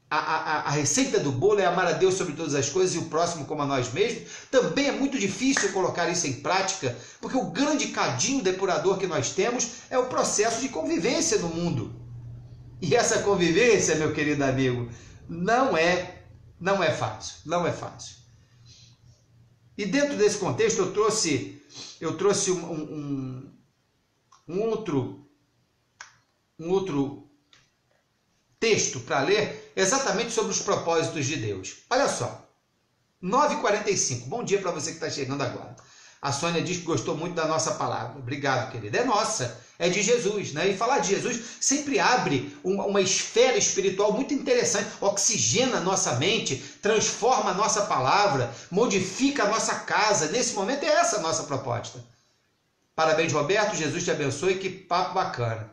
a receita do bolo é amar a Deus sobre todas as coisas e o próximo como a nós mesmos, também é muito difícil colocar isso em prática, porque o grande cadinho depurador que nós temos é o processo de convivência no mundo. E essa convivência, meu querido amigo, não é fácil, não é fácil. E dentro desse contexto eu trouxe um outro texto para ler exatamente sobre os propósitos de Deus. Olha só, 9h45, bom dia para você que está chegando agora. A Sônia diz que gostou muito da nossa palavra. Obrigado, querida. É nossa, é de Jesus, né? E falar de Jesus sempre abre uma esfera espiritual muito interessante, oxigena a nossa mente, transforma a nossa palavra, modifica a nossa casa. Nesse momento é essa a nossa proposta. Parabéns, Roberto. Jesus te abençoe. Que papo bacana.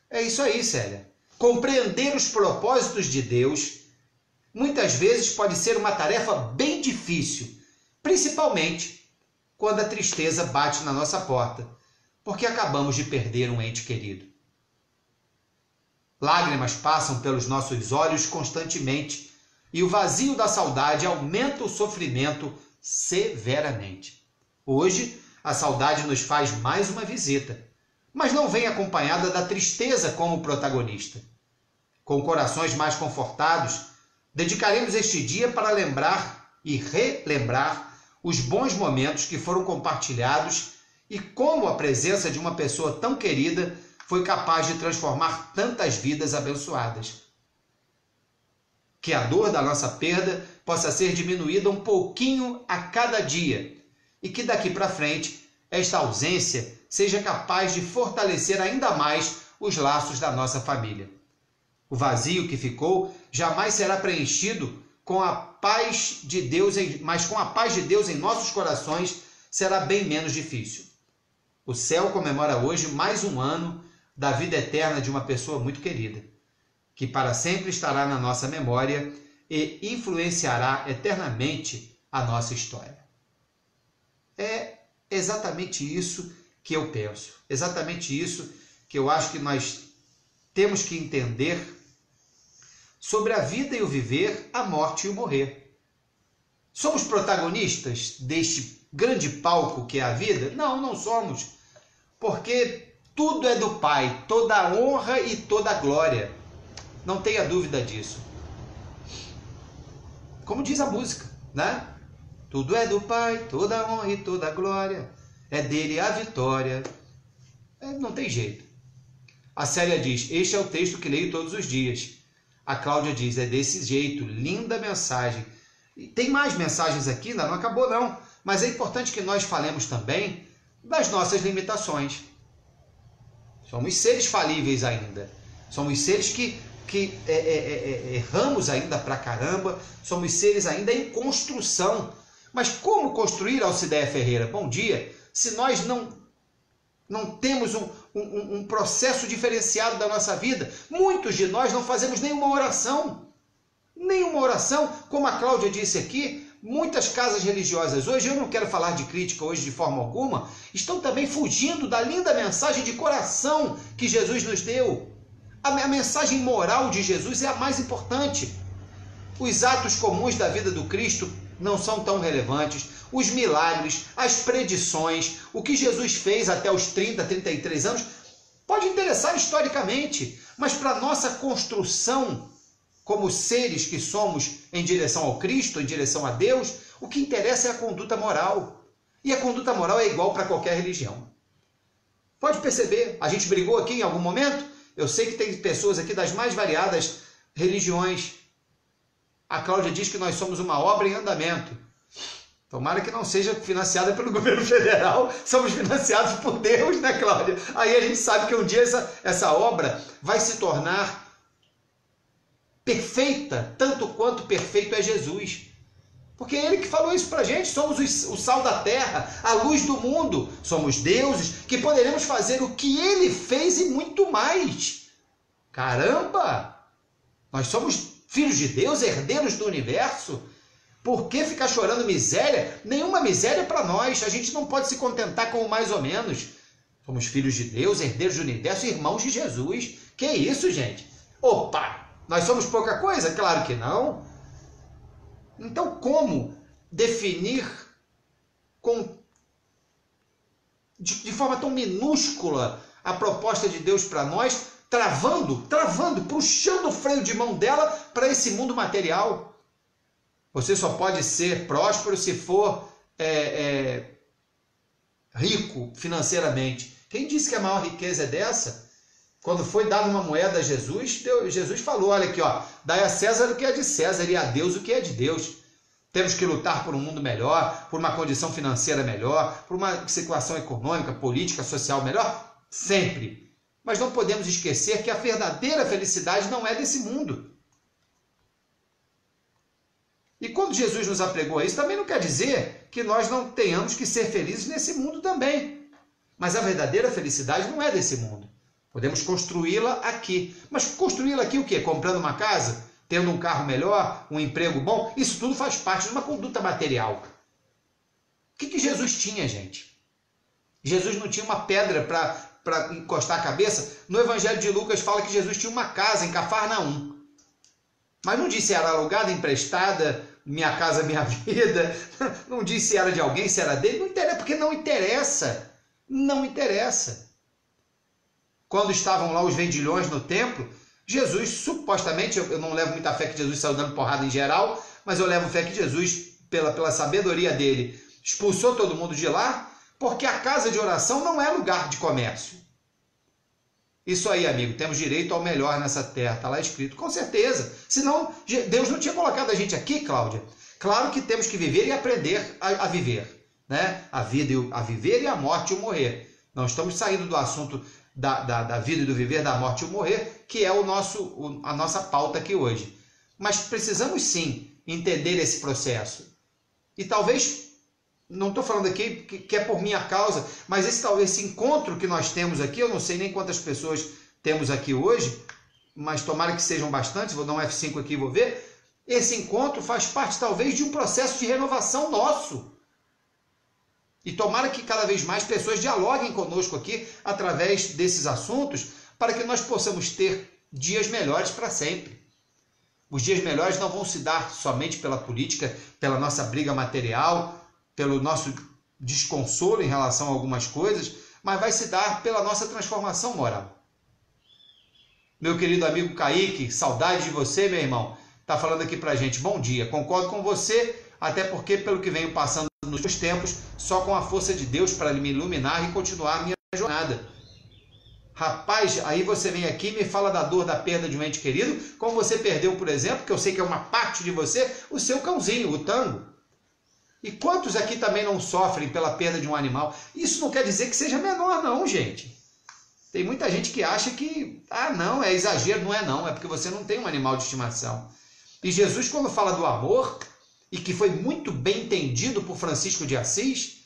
É isso aí, Célia. Compreender os propósitos de Deus muitas vezes pode ser uma tarefa bem difícil, principalmente quando a tristeza bate na nossa porta, porque acabamos de perder um ente querido. Lágrimas passam pelos nossos olhos constantemente e o vazio da saudade aumenta o sofrimento severamente. Hoje, a saudade nos faz mais uma visita, mas não vem acompanhada da tristeza como protagonista. Com corações mais confortados, dedicaremos este dia para lembrar e relembrar os bons momentos que foram compartilhados e como a presença de uma pessoa tão querida foi capaz de transformar tantas vidas abençoadas. Que a dor da nossa perda possa ser diminuída um pouquinho a cada dia e que daqui para frente esta ausência seja capaz de fortalecer ainda mais os laços da nossa família. O vazio que ficou jamais será preenchido com a paz de Deus, mas com a paz de Deus em nossos corações será bem menos difícil. O céu comemora hoje mais um ano da vida eterna de uma pessoa muito querida, que para sempre estará na nossa memória e influenciará eternamente a nossa história. É exatamente isso que eu penso, exatamente isso que eu acho que nós temos que entender sobre a vida e o viver, a morte e o morrer. Somos protagonistas deste grande palco que é a vida? Não, não somos, porque tudo é do Pai, toda a honra e toda a glória. Não tenha dúvida disso. Como diz a música, né? Tudo é do Pai, toda a honra e toda a glória. É dele a vitória. Não tem jeito. A Célia diz, este é o texto que leio todos os dias. A Cláudia diz, é desse jeito, linda mensagem. E tem mais mensagens aqui, não acabou não. Mas é importante que nós falemos também das nossas limitações. Somos seres falíveis ainda. Somos seres que erramos ainda pra caramba. Somos seres ainda em construção. Mas como construir, Alcideia Ferreira? Bom dia. Se nós não temos um processo diferenciado da nossa vida, muitos de nós não fazemos nenhuma oração. Nenhuma oração. Como a Cláudia disse aqui, muitas casas religiosas hoje, eu não quero falar de crítica hoje de forma alguma, estão também fugindo da linda mensagem de coração que Jesus nos deu. A mensagem moral de Jesus é a mais importante. Os atos comuns da vida do Cristo não são tão relevantes. Os milagres, as predições, o que Jesus fez até os 30, 33 anos, pode interessar historicamente, mas para a nossa construção como seres que somos em direção ao Cristo, em direção a Deus, o que interessa é a conduta moral. E a conduta moral é igual para qualquer religião. Pode perceber, a gente brigou aqui em algum momento, eu sei que tem pessoas aqui das mais variadas religiões. A Cláudia diz que nós somos uma obra em andamento. Tomara que não seja financiada pelo governo federal, somos financiados por Deus, né, Cláudia? Aí a gente sabe que um dia essa obra vai se tornar perfeita, tanto quanto perfeito é Jesus. Porque é Ele que falou isso pra gente, somos o sal da terra, a luz do mundo, somos deuses que poderemos fazer o que Ele fez e muito mais. Caramba! Nós somos filhos de Deus, herdeiros do universo. Por que ficar chorando miséria? Nenhuma miséria para nós. A gente não pode se contentar com o mais ou menos. Somos filhos de Deus, herdeiros do universo, irmãos de Jesus. Que isso, gente? Opa! Nós somos pouca coisa? Claro que não. Então, como definir de forma tão minúscula a proposta de Deus para nós, travando, puxando o freio de mão dela para esse mundo material? Você só pode ser próspero se for rico financeiramente. Quem disse que a maior riqueza é dessa? Quando foi dada uma moeda a Jesus, Jesus falou, olha aqui, ó, dai a César o que é de César e a Deus o que é de Deus. Temos que lutar por um mundo melhor, por uma condição financeira melhor, por uma situação econômica, política, social melhor, sempre. Mas não podemos esquecer que a verdadeira felicidade não é desse mundo. E quando Jesus nos apregou a isso, também não quer dizer que nós não tenhamos que ser felizes nesse mundo também. Mas a verdadeira felicidade não é desse mundo. Podemos construí-la aqui. Mas construí-la aqui o quê? Comprando uma casa? Tendo um carro melhor? Um emprego bom? Isso tudo faz parte de uma conduta material. O que Jesus tinha, gente? Jesus não tinha uma pedra para encostar a cabeça. No Evangelho de Lucas fala que Jesus tinha uma casa em Cafarnaum. Mas não disse se era alugada, emprestada, minha casa, minha vida. Não disse se era de alguém, se era dele. Não interessa, porque não interessa. Não interessa. Quando estavam lá os vendilhões no templo, Jesus, supostamente, eu não levo muita fé que Jesus saiu dando porrada em geral, mas eu levo fé que Jesus, pela sabedoria dele, expulsou todo mundo de lá, porque a casa de oração não é lugar de comércio. Isso aí, amigo, temos direito ao melhor nessa terra, está lá escrito, com certeza. Senão, Deus não tinha colocado a gente aqui, Cláudia. Claro que temos que viver e aprender a viver, né? A vida, a viver e a morte e o morrer. Não estamos saindo do assunto da vida e do viver, da morte e o morrer, que é a nossa pauta aqui hoje. Mas precisamos sim entender esse processo. E talvez, não estou falando aqui que é por minha causa, mas esse encontro que nós temos aqui, eu não sei nem quantas pessoas temos aqui hoje, mas tomara que sejam bastantes, vou dar um F5 aqui e vou ver. Esse encontro faz parte talvez de um processo de renovação nosso. E tomara que cada vez mais pessoas dialoguem conosco aqui através desses assuntos para que nós possamos ter dias melhores para sempre. Os dias melhores não vão se dar somente pela política, pela nossa briga material, pelo nosso desconsolo em relação a algumas coisas, mas vai se dar pela nossa transformação moral. Meu querido amigo Kaique, saudade de você, meu irmão, está falando aqui para a gente. Bom dia, concordo com você, até porque pelo que venho passando nos últimos tempos, só com a força de Deus para me iluminar e continuar a minha jornada. Rapaz, aí você vem aqui e me fala da dor da perda de um ente querido, como você perdeu, por exemplo, que eu sei que é uma parte de você, o seu cãozinho, o Tango. E quantos aqui também não sofrem pela perda de um animal? Isso não quer dizer que seja menor, não, gente. Tem muita gente que acha que, não, é exagero. Não é não, é porque você não tem um animal de estimação. E Jesus, quando fala do amor, e que foi muito bem entendido por Francisco de Assis,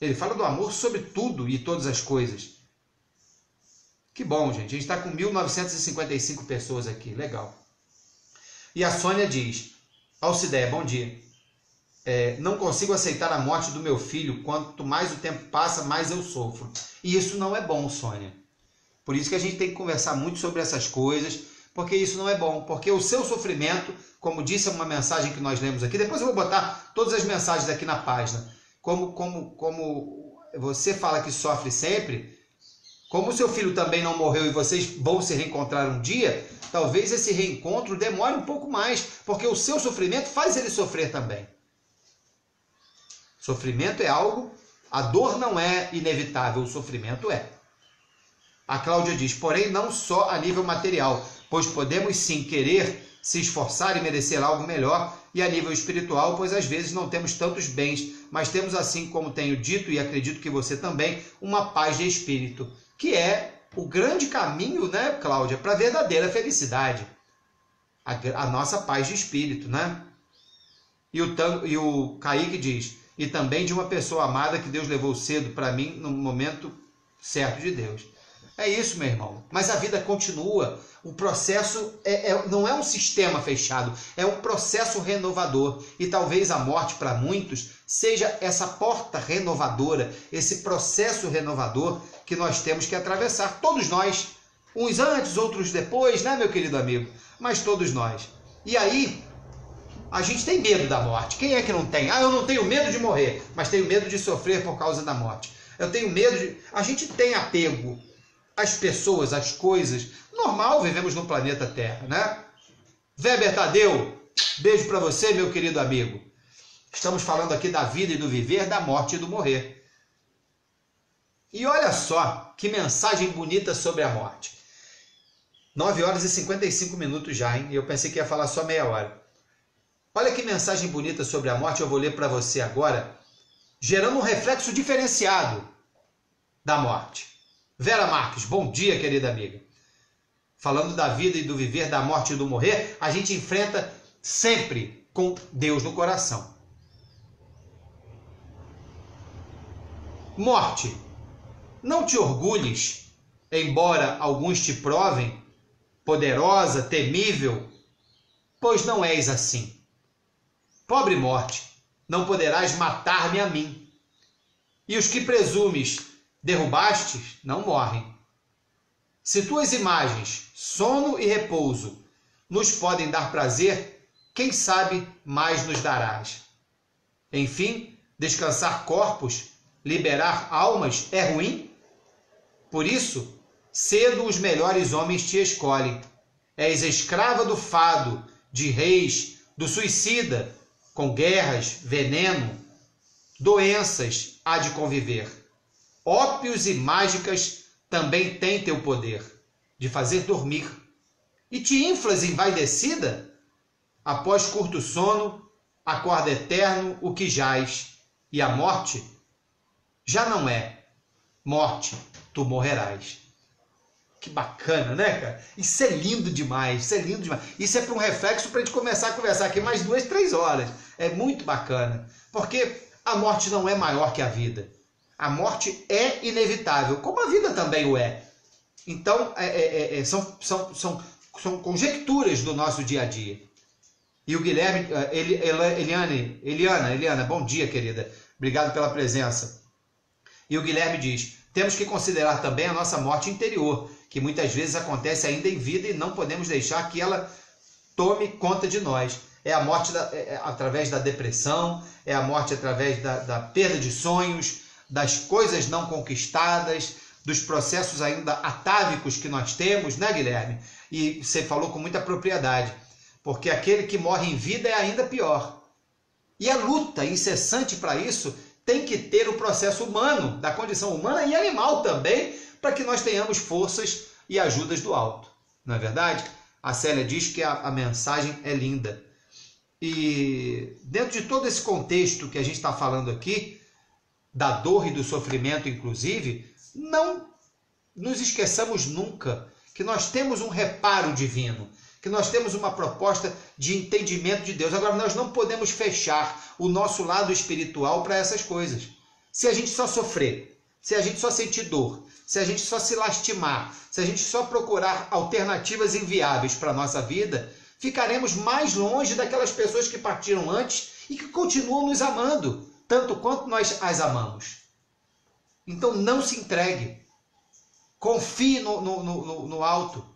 ele fala do amor sobre tudo e todas as coisas. Que bom, gente. A gente está com 1.955 pessoas aqui. Legal. E a Sônia diz, Alcideia, bom dia. Não consigo aceitar a morte do meu filho. Quanto mais o tempo passa, mais eu sofro. E isso não é bom, Sônia. Por isso que a gente tem que conversar muito sobre essas coisas, porque isso não é bom. Porque o seu sofrimento, como disse uma mensagem que nós lemos aqui, depois eu vou botar todas as mensagens aqui na página. Como você fala que sofre sempre, como o seu filho também não morreu e vocês vão se reencontrar um dia, talvez esse reencontro demore um pouco mais, porque o seu sofrimento faz ele sofrer também. Sofrimento é algo, a dor não é inevitável, o sofrimento é. A Cláudia diz, porém não só a nível material, pois podemos sim querer se esforçar e merecer algo melhor, e a nível espiritual, pois às vezes não temos tantos bens, mas temos, assim como tenho dito e acredito que você também, uma paz de espírito, que é o grande caminho, né, Cláudia, para a verdadeira felicidade. A nossa paz de espírito, né? E o Kaique diz, e também de uma pessoa amada que Deus levou cedo para mim no momento certo de Deus. É isso, meu irmão. Mas a vida continua. O processo não é um sistema fechado, é um processo renovador. E talvez a morte para muitos seja essa porta renovadora, esse processo renovador que nós temos que atravessar. Todos nós, uns antes, outros depois, né, meu querido amigo? Mas todos nós. E aí, a gente tem medo da morte. Quem é que não tem? Eu não tenho medo de morrer, mas tenho medo de sofrer por causa da morte. Eu tenho medo de... A gente tem apego às pessoas, às coisas. Normal, vivemos no planeta Terra, né? Weber Tadeu, beijo para você, meu querido amigo. Estamos falando aqui da vida e do viver, da morte e do morrer. E olha só que mensagem bonita sobre a morte. 9 horas e 55 minutos já, hein? Eu pensei que ia falar só meia hora. Olha que mensagem bonita sobre a morte, eu vou ler para você agora, gerando um reflexo diferenciado da morte. Vera Marques, bom dia, querida amiga. Falando da vida e do viver, da morte e do morrer, a gente enfrenta sempre com Deus no coração. Morte, não te orgulhes, embora alguns te provem, poderosa, temível, pois não és assim. Pobre morte, não poderás matar-me a mim. E os que presumes derrubastes, não morrem. Se tuas imagens, sono e repouso, nos podem dar prazer, quem sabe mais nos darás. Enfim, descansar corpos, liberar almas é ruim? Por isso, cedo os melhores homens te escolhem. És escrava do fado, de reis, do suicida, com guerras, veneno, doenças há de conviver. Ópios e mágicas também têm teu poder de fazer dormir. E te inflas envaidecida? Após curto sono, acorda eterno o que jaz, e a morte já não é. Morte, tu morrerás. Que bacana, né, cara? Isso é lindo demais, isso é lindo demais. Isso é para um reflexo para a gente começar a conversar aqui mais 2, 3 horas. É muito bacana, porque a morte não é maior que a vida. A morte é inevitável, como a vida também o é. Então, são conjecturas do nosso dia a dia. E o Guilherme, Eliana, bom dia, querida. Obrigado pela presença. E o Guilherme diz, temos que considerar também a nossa morte interior, que muitas vezes acontece ainda em vida e não podemos deixar que ela tome conta de nós. É a morte através da depressão, é a morte através da perda de sonhos, das coisas não conquistadas, dos processos ainda atávicos que nós temos, né, Guilherme? E você falou com muita propriedade, porque aquele que morre em vida é ainda pior. E a luta incessante para isso tem que ter o processo humano, da condição humana e animal também, para que nós tenhamos forças e ajudas do alto. Não é verdade? A Célia diz que a mensagem é linda. E dentro de todo esse contexto que a gente está falando aqui, da dor e do sofrimento inclusive, não nos esqueçamos nunca que nós temos um reparo divino, que nós temos uma proposta de entendimento de Deus. Agora, nós não podemos fechar o nosso lado espiritual para essas coisas. Se a gente só sofrer, se a gente só sentir dor, se a gente só se lastimar, se a gente só procurar alternativas inviáveis para a nossa vida, ficaremos mais longe daquelas pessoas que partiram antes e que continuam nos amando, tanto quanto nós as amamos. Então não se entregue. Confie no alto.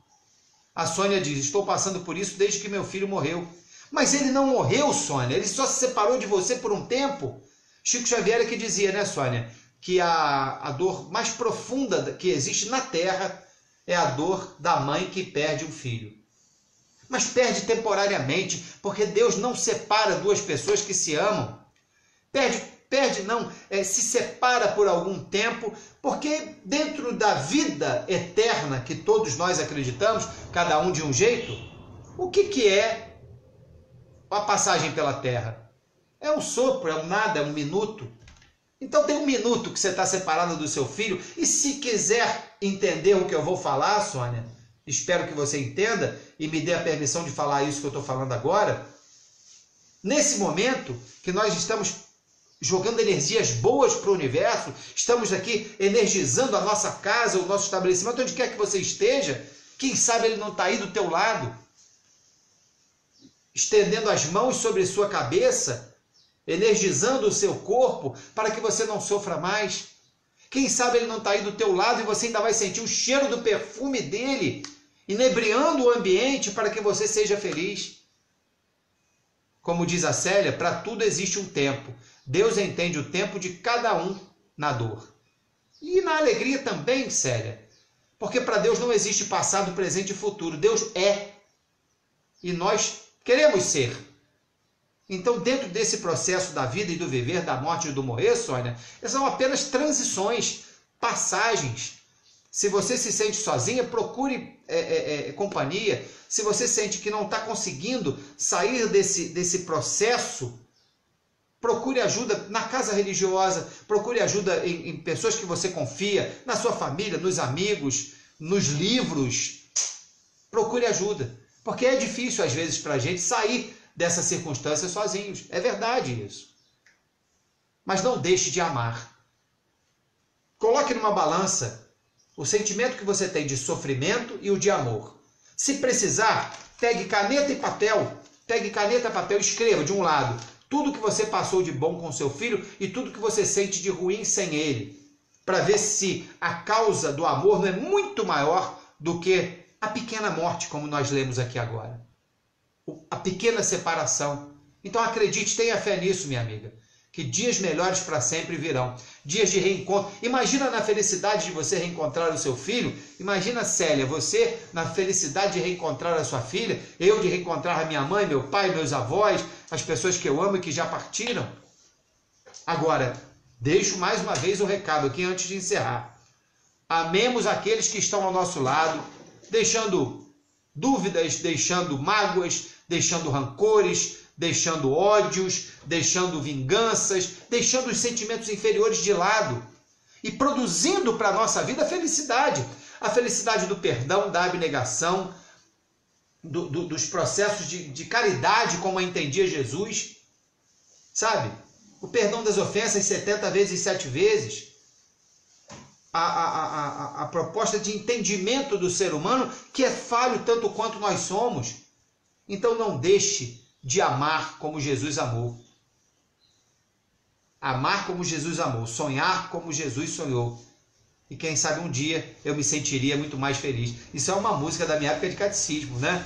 A Sônia diz, estou passando por isso desde que meu filho morreu. Mas ele não morreu, Sônia, ele só se separou de você por um tempo. Chico Xavier que dizia, né, Sônia, que a dor mais profunda que existe na Terra é a dor da mãe que perde um filho. Mas perde temporariamente, porque Deus não separa duas pessoas que se amam. Se separa por algum tempo, porque dentro da vida eterna que todos nós acreditamos, cada um de um jeito, o que é a passagem pela terra? É um sopro, é um nada, é um minuto. Então tem um minuto que você está separado do seu filho, e se quiser entender o que eu vou falar, Sônia, espero que você entenda e me dê a permissão de falar isso que eu estou falando agora. Nesse momento que nós estamos jogando energias boas para o universo, estamos aqui energizando a nossa casa, o nosso estabelecimento, onde quer que você esteja, quem sabe ele não está aí do teu lado, estendendo as mãos sobre sua cabeça, energizando o seu corpo para que você não sofra mais. Quem sabe ele não está aí do teu lado e você ainda vai sentir o cheiro do perfume dele, inebriando o ambiente para que você seja feliz. Como diz a Célia, para tudo existe um tempo. Deus entende o tempo de cada um na dor. E na alegria também, Célia. Porque para Deus não existe passado, presente e futuro. Deus é. E nós queremos ser. Então, dentro desse processo da vida e do viver, da morte e do morrer, Sônia, são apenas transições, passagens. Se você se sente sozinha, procure companhia. Se você sente que não está conseguindo sair desse processo, procure ajuda na casa religiosa, procure ajuda em pessoas que você confia, na sua família, nos amigos, nos livros. Procure ajuda, porque é difícil às vezes para a gente sair dessa circunstância sozinhos. É verdade isso. Mas não deixe de amar. Coloque numa balança o sentimento que você tem de sofrimento e o de amor. Se precisar, pegue caneta e papel. Pegue caneta e papel e escreva de um lado tudo que você passou de bom com seu filho e tudo que você sente de ruim sem ele. para ver se a causa do amor não é muito maior do que a pequena morte, como nós lemos aqui agora. A pequena separação. Então acredite, tenha fé nisso, minha amiga, que dias melhores para sempre virão. Dias de reencontro. Imagina na felicidade de você reencontrar o seu filho. Imagina, Célia, você na felicidade de reencontrar a sua filha. Eu de reencontrar a minha mãe, meu pai, meus avós, as pessoas que eu amo e que já partiram. Agora, deixo mais uma vez o recado aqui antes de encerrar. Amemos aqueles que estão ao nosso lado, deixando dúvidas, deixando mágoas, deixando rancores, deixando ódios, deixando vinganças, deixando os sentimentos inferiores de lado e produzindo para a nossa vida a felicidade do perdão, da abnegação, dos processos de caridade, como entendia Jesus, sabe? O perdão das ofensas 70 vezes, 7 vezes, a proposta de entendimento do ser humano, que é falho tanto quanto nós somos. Então não deixe de amar como Jesus amou. Amar como Jesus amou, sonhar como Jesus sonhou. E quem sabe um dia eu me sentiria muito mais feliz. Isso é uma música da minha época de catecismo, né?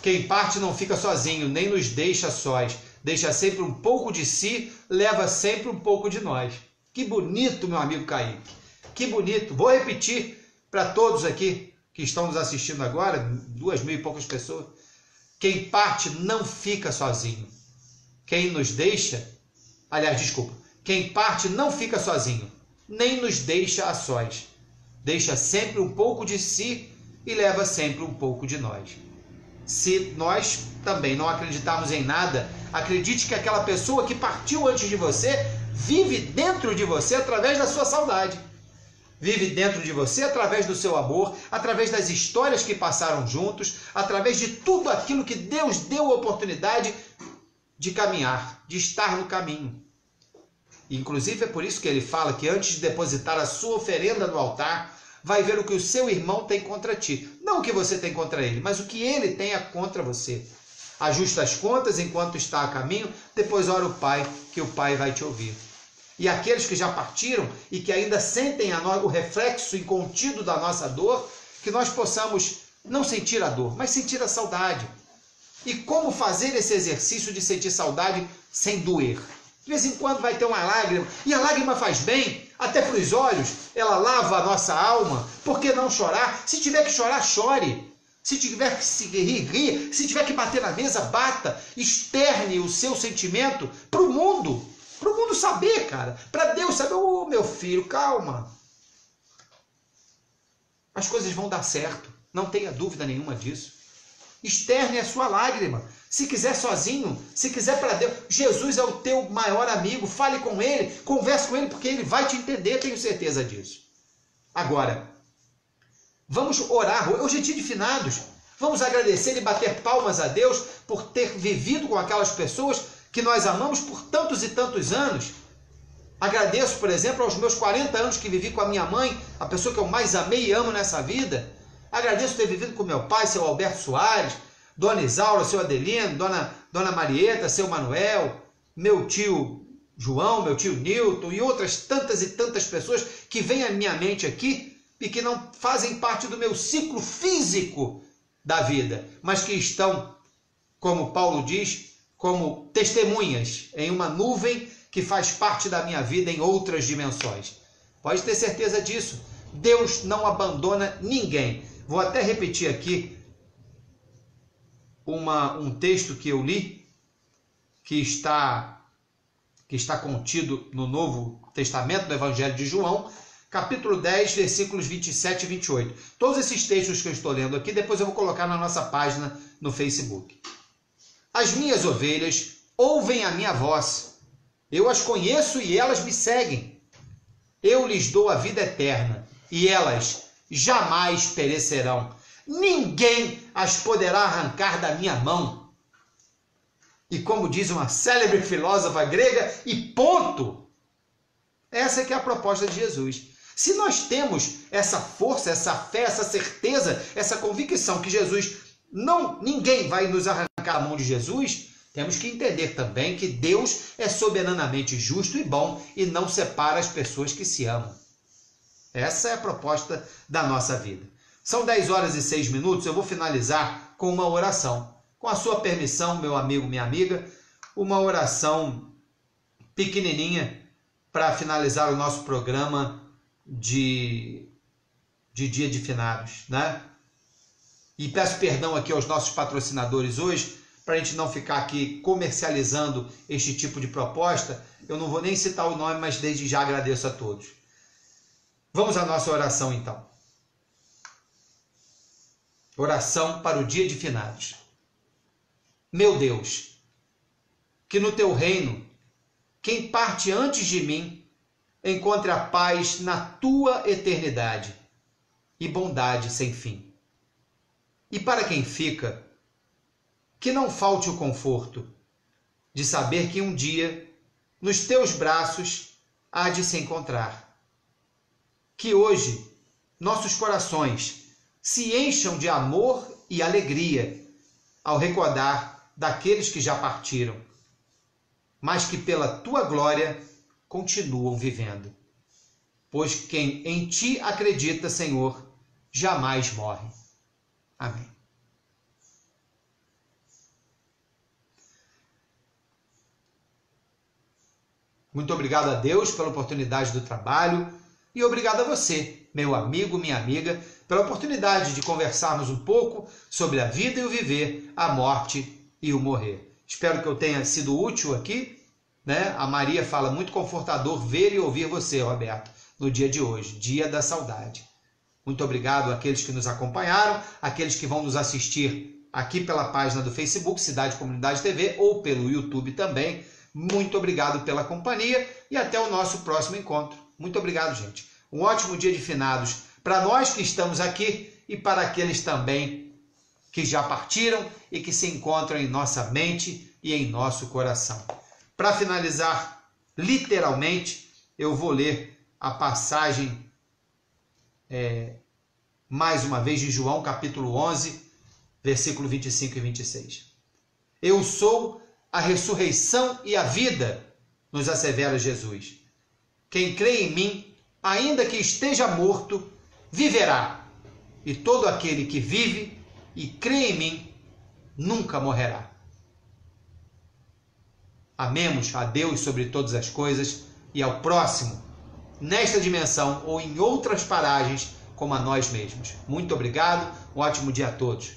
Quem parte não fica sozinho, nem nos deixa sós. Deixa sempre um pouco de si, leva sempre um pouco de nós. Que bonito, meu amigo Kaique. Que bonito. Vou repetir para todos aqui que estão nos assistindo agora, 2.000 e poucas pessoas. Quem parte não fica sozinho. Quem nos deixa, quem parte não fica sozinho, nem nos deixa a sós. Deixa sempre um pouco de si e leva sempre um pouco de nós. Se nós também não acreditarmos em nada, acredite que aquela pessoa que partiu antes de você vive dentro de você através da sua saudade. Vive dentro de você através do seu amor, através das histórias que passaram juntos, através de tudo aquilo que Deus deu a oportunidade de caminhar, de estar no caminho. Inclusive é por isso que ele fala que antes de depositar a sua oferenda no altar, vai ver o que o seu irmão tem contra ti. Não o que você tem contra ele, mas o que ele tem contra você. Ajusta as contas enquanto está a caminho, depois ora o Pai, que o Pai vai te ouvir. E aqueles que já partiram e que ainda sentem o reflexo incontido da nossa dor, que nós possamos não sentir a dor, mas sentir a saudade. E como fazer esse exercício de sentir saudade sem doer? De vez em quando vai ter uma lágrima, e a lágrima faz bem, até para os olhos, ela lava a nossa alma. Por que não chorar? Se tiver que chorar, chore. Se tiver que se rir, ria. Se tiver que bater na mesa, bata. Externe o seu sentimento para o mundo. Para o mundo saber, cara. Para Deus saber. Ô, meu filho, calma. As coisas vão dar certo. Não tenha dúvida nenhuma disso. Externe a sua lágrima. Se quiser sozinho, se quiser para Deus. Jesus é o teu maior amigo. Fale com ele, converse com ele, porque ele vai te entender, tenho certeza disso. Agora, vamos orar. Hoje é dia de finados. Vamos agradecer e bater palmas a Deus por ter vivido com aquelas pessoas que nós amamos por tantos e tantos anos. Agradeço, por exemplo, aos meus 40 anos que vivi com a minha mãe, a pessoa que eu mais amei e amo nessa vida. Agradeço ter vivido com meu pai, seu Alberto Soares, Dona Isaura, seu Adelino, Dona Marieta, seu Manuel, meu tio João, meu tio Nilton e outras tantas e tantas pessoas que vêm à minha mente aqui e que não fazem parte do meu ciclo físico da vida, mas que estão, como Paulo diz, como testemunhas em uma nuvem que faz parte da minha vida em outras dimensões. Pode ter certeza disso. Deus não abandona ninguém. Vou até repetir aqui um texto que eu li, que está contido no Novo Testamento, do Evangelho de João, capítulo 10, versículos 27 e 28. Todos esses textos que eu estou lendo aqui, depois eu vou colocar na nossa página no Facebook. As minhas ovelhas ouvem a minha voz. Eu as conheço e elas me seguem. Eu lhes dou a vida eterna e elas jamais perecerão. Ninguém as poderá arrancar da minha mão. E como diz uma célebre filósofa grega, e ponto. Essa é que é a proposta de Jesus. Se nós temos essa força, essa fé, essa certeza, essa convicção que Jesus, ninguém vai nos arrancar da mão de Jesus, Temos que entender também que Deus é soberanamente justo e bom e não separa as pessoas que se amam. Essa é a proposta da nossa vida. São 10 horas e 6 minutos, eu vou finalizar com uma oração. Com a sua permissão, meu amigo, minha amiga, uma oração pequenininha para finalizar o nosso programa de Dia de Finados, né? E peço perdão aqui aos nossos patrocinadores hoje, para a gente não ficar aqui comercializando este tipo de proposta. Eu não vou nem citar o nome, mas desde já agradeço a todos. Vamos à nossa oração então. Oração para o Dia de Finados. Meu Deus, que no teu reino, quem parte antes de mim, encontre a paz na tua eternidade e bondade sem fim. E para quem fica, que não falte o conforto de saber que um dia, nos teus braços, há de se encontrar. Que hoje, nossos corações se encham de amor e alegria ao recordar daqueles que já partiram, mas que pela tua glória continuam vivendo. Pois quem em ti acredita, Senhor, jamais morre. Amém. Muito obrigado a Deus pela oportunidade do trabalho e obrigado a você, meu amigo, minha amiga, pela oportunidade de conversarmos um pouco sobre a vida e o viver, a morte e o morrer. Espero que eu tenha sido útil aqui, né? A Maria fala, muito confortador ver e ouvir você, Roberto, no dia de hoje, dia da saudade. Muito obrigado àqueles que nos acompanharam, àqueles que vão nos assistir aqui pela página do Facebook, Cidade Comunidade TV, ou pelo YouTube também. Muito obrigado pela companhia e até o nosso próximo encontro. Muito obrigado, gente. Um ótimo dia de finados para nós que estamos aqui e para aqueles também que já partiram e que se encontram em nossa mente e em nosso coração. Para finalizar, literalmente, eu vou ler a passagem mais uma vez de João, capítulo 11, versículo 25 e 26. Eu sou a ressurreição e a vida, nos assevera Jesus. Quem crê em mim, ainda que esteja morto, viverá. E todo aquele que vive e crê em mim, nunca morrerá. Amemos a Deus sobre todas as coisas e ao próximo, nesta dimensão ou em outras paragens, como a nós mesmos. Muito obrigado, um ótimo dia a todos.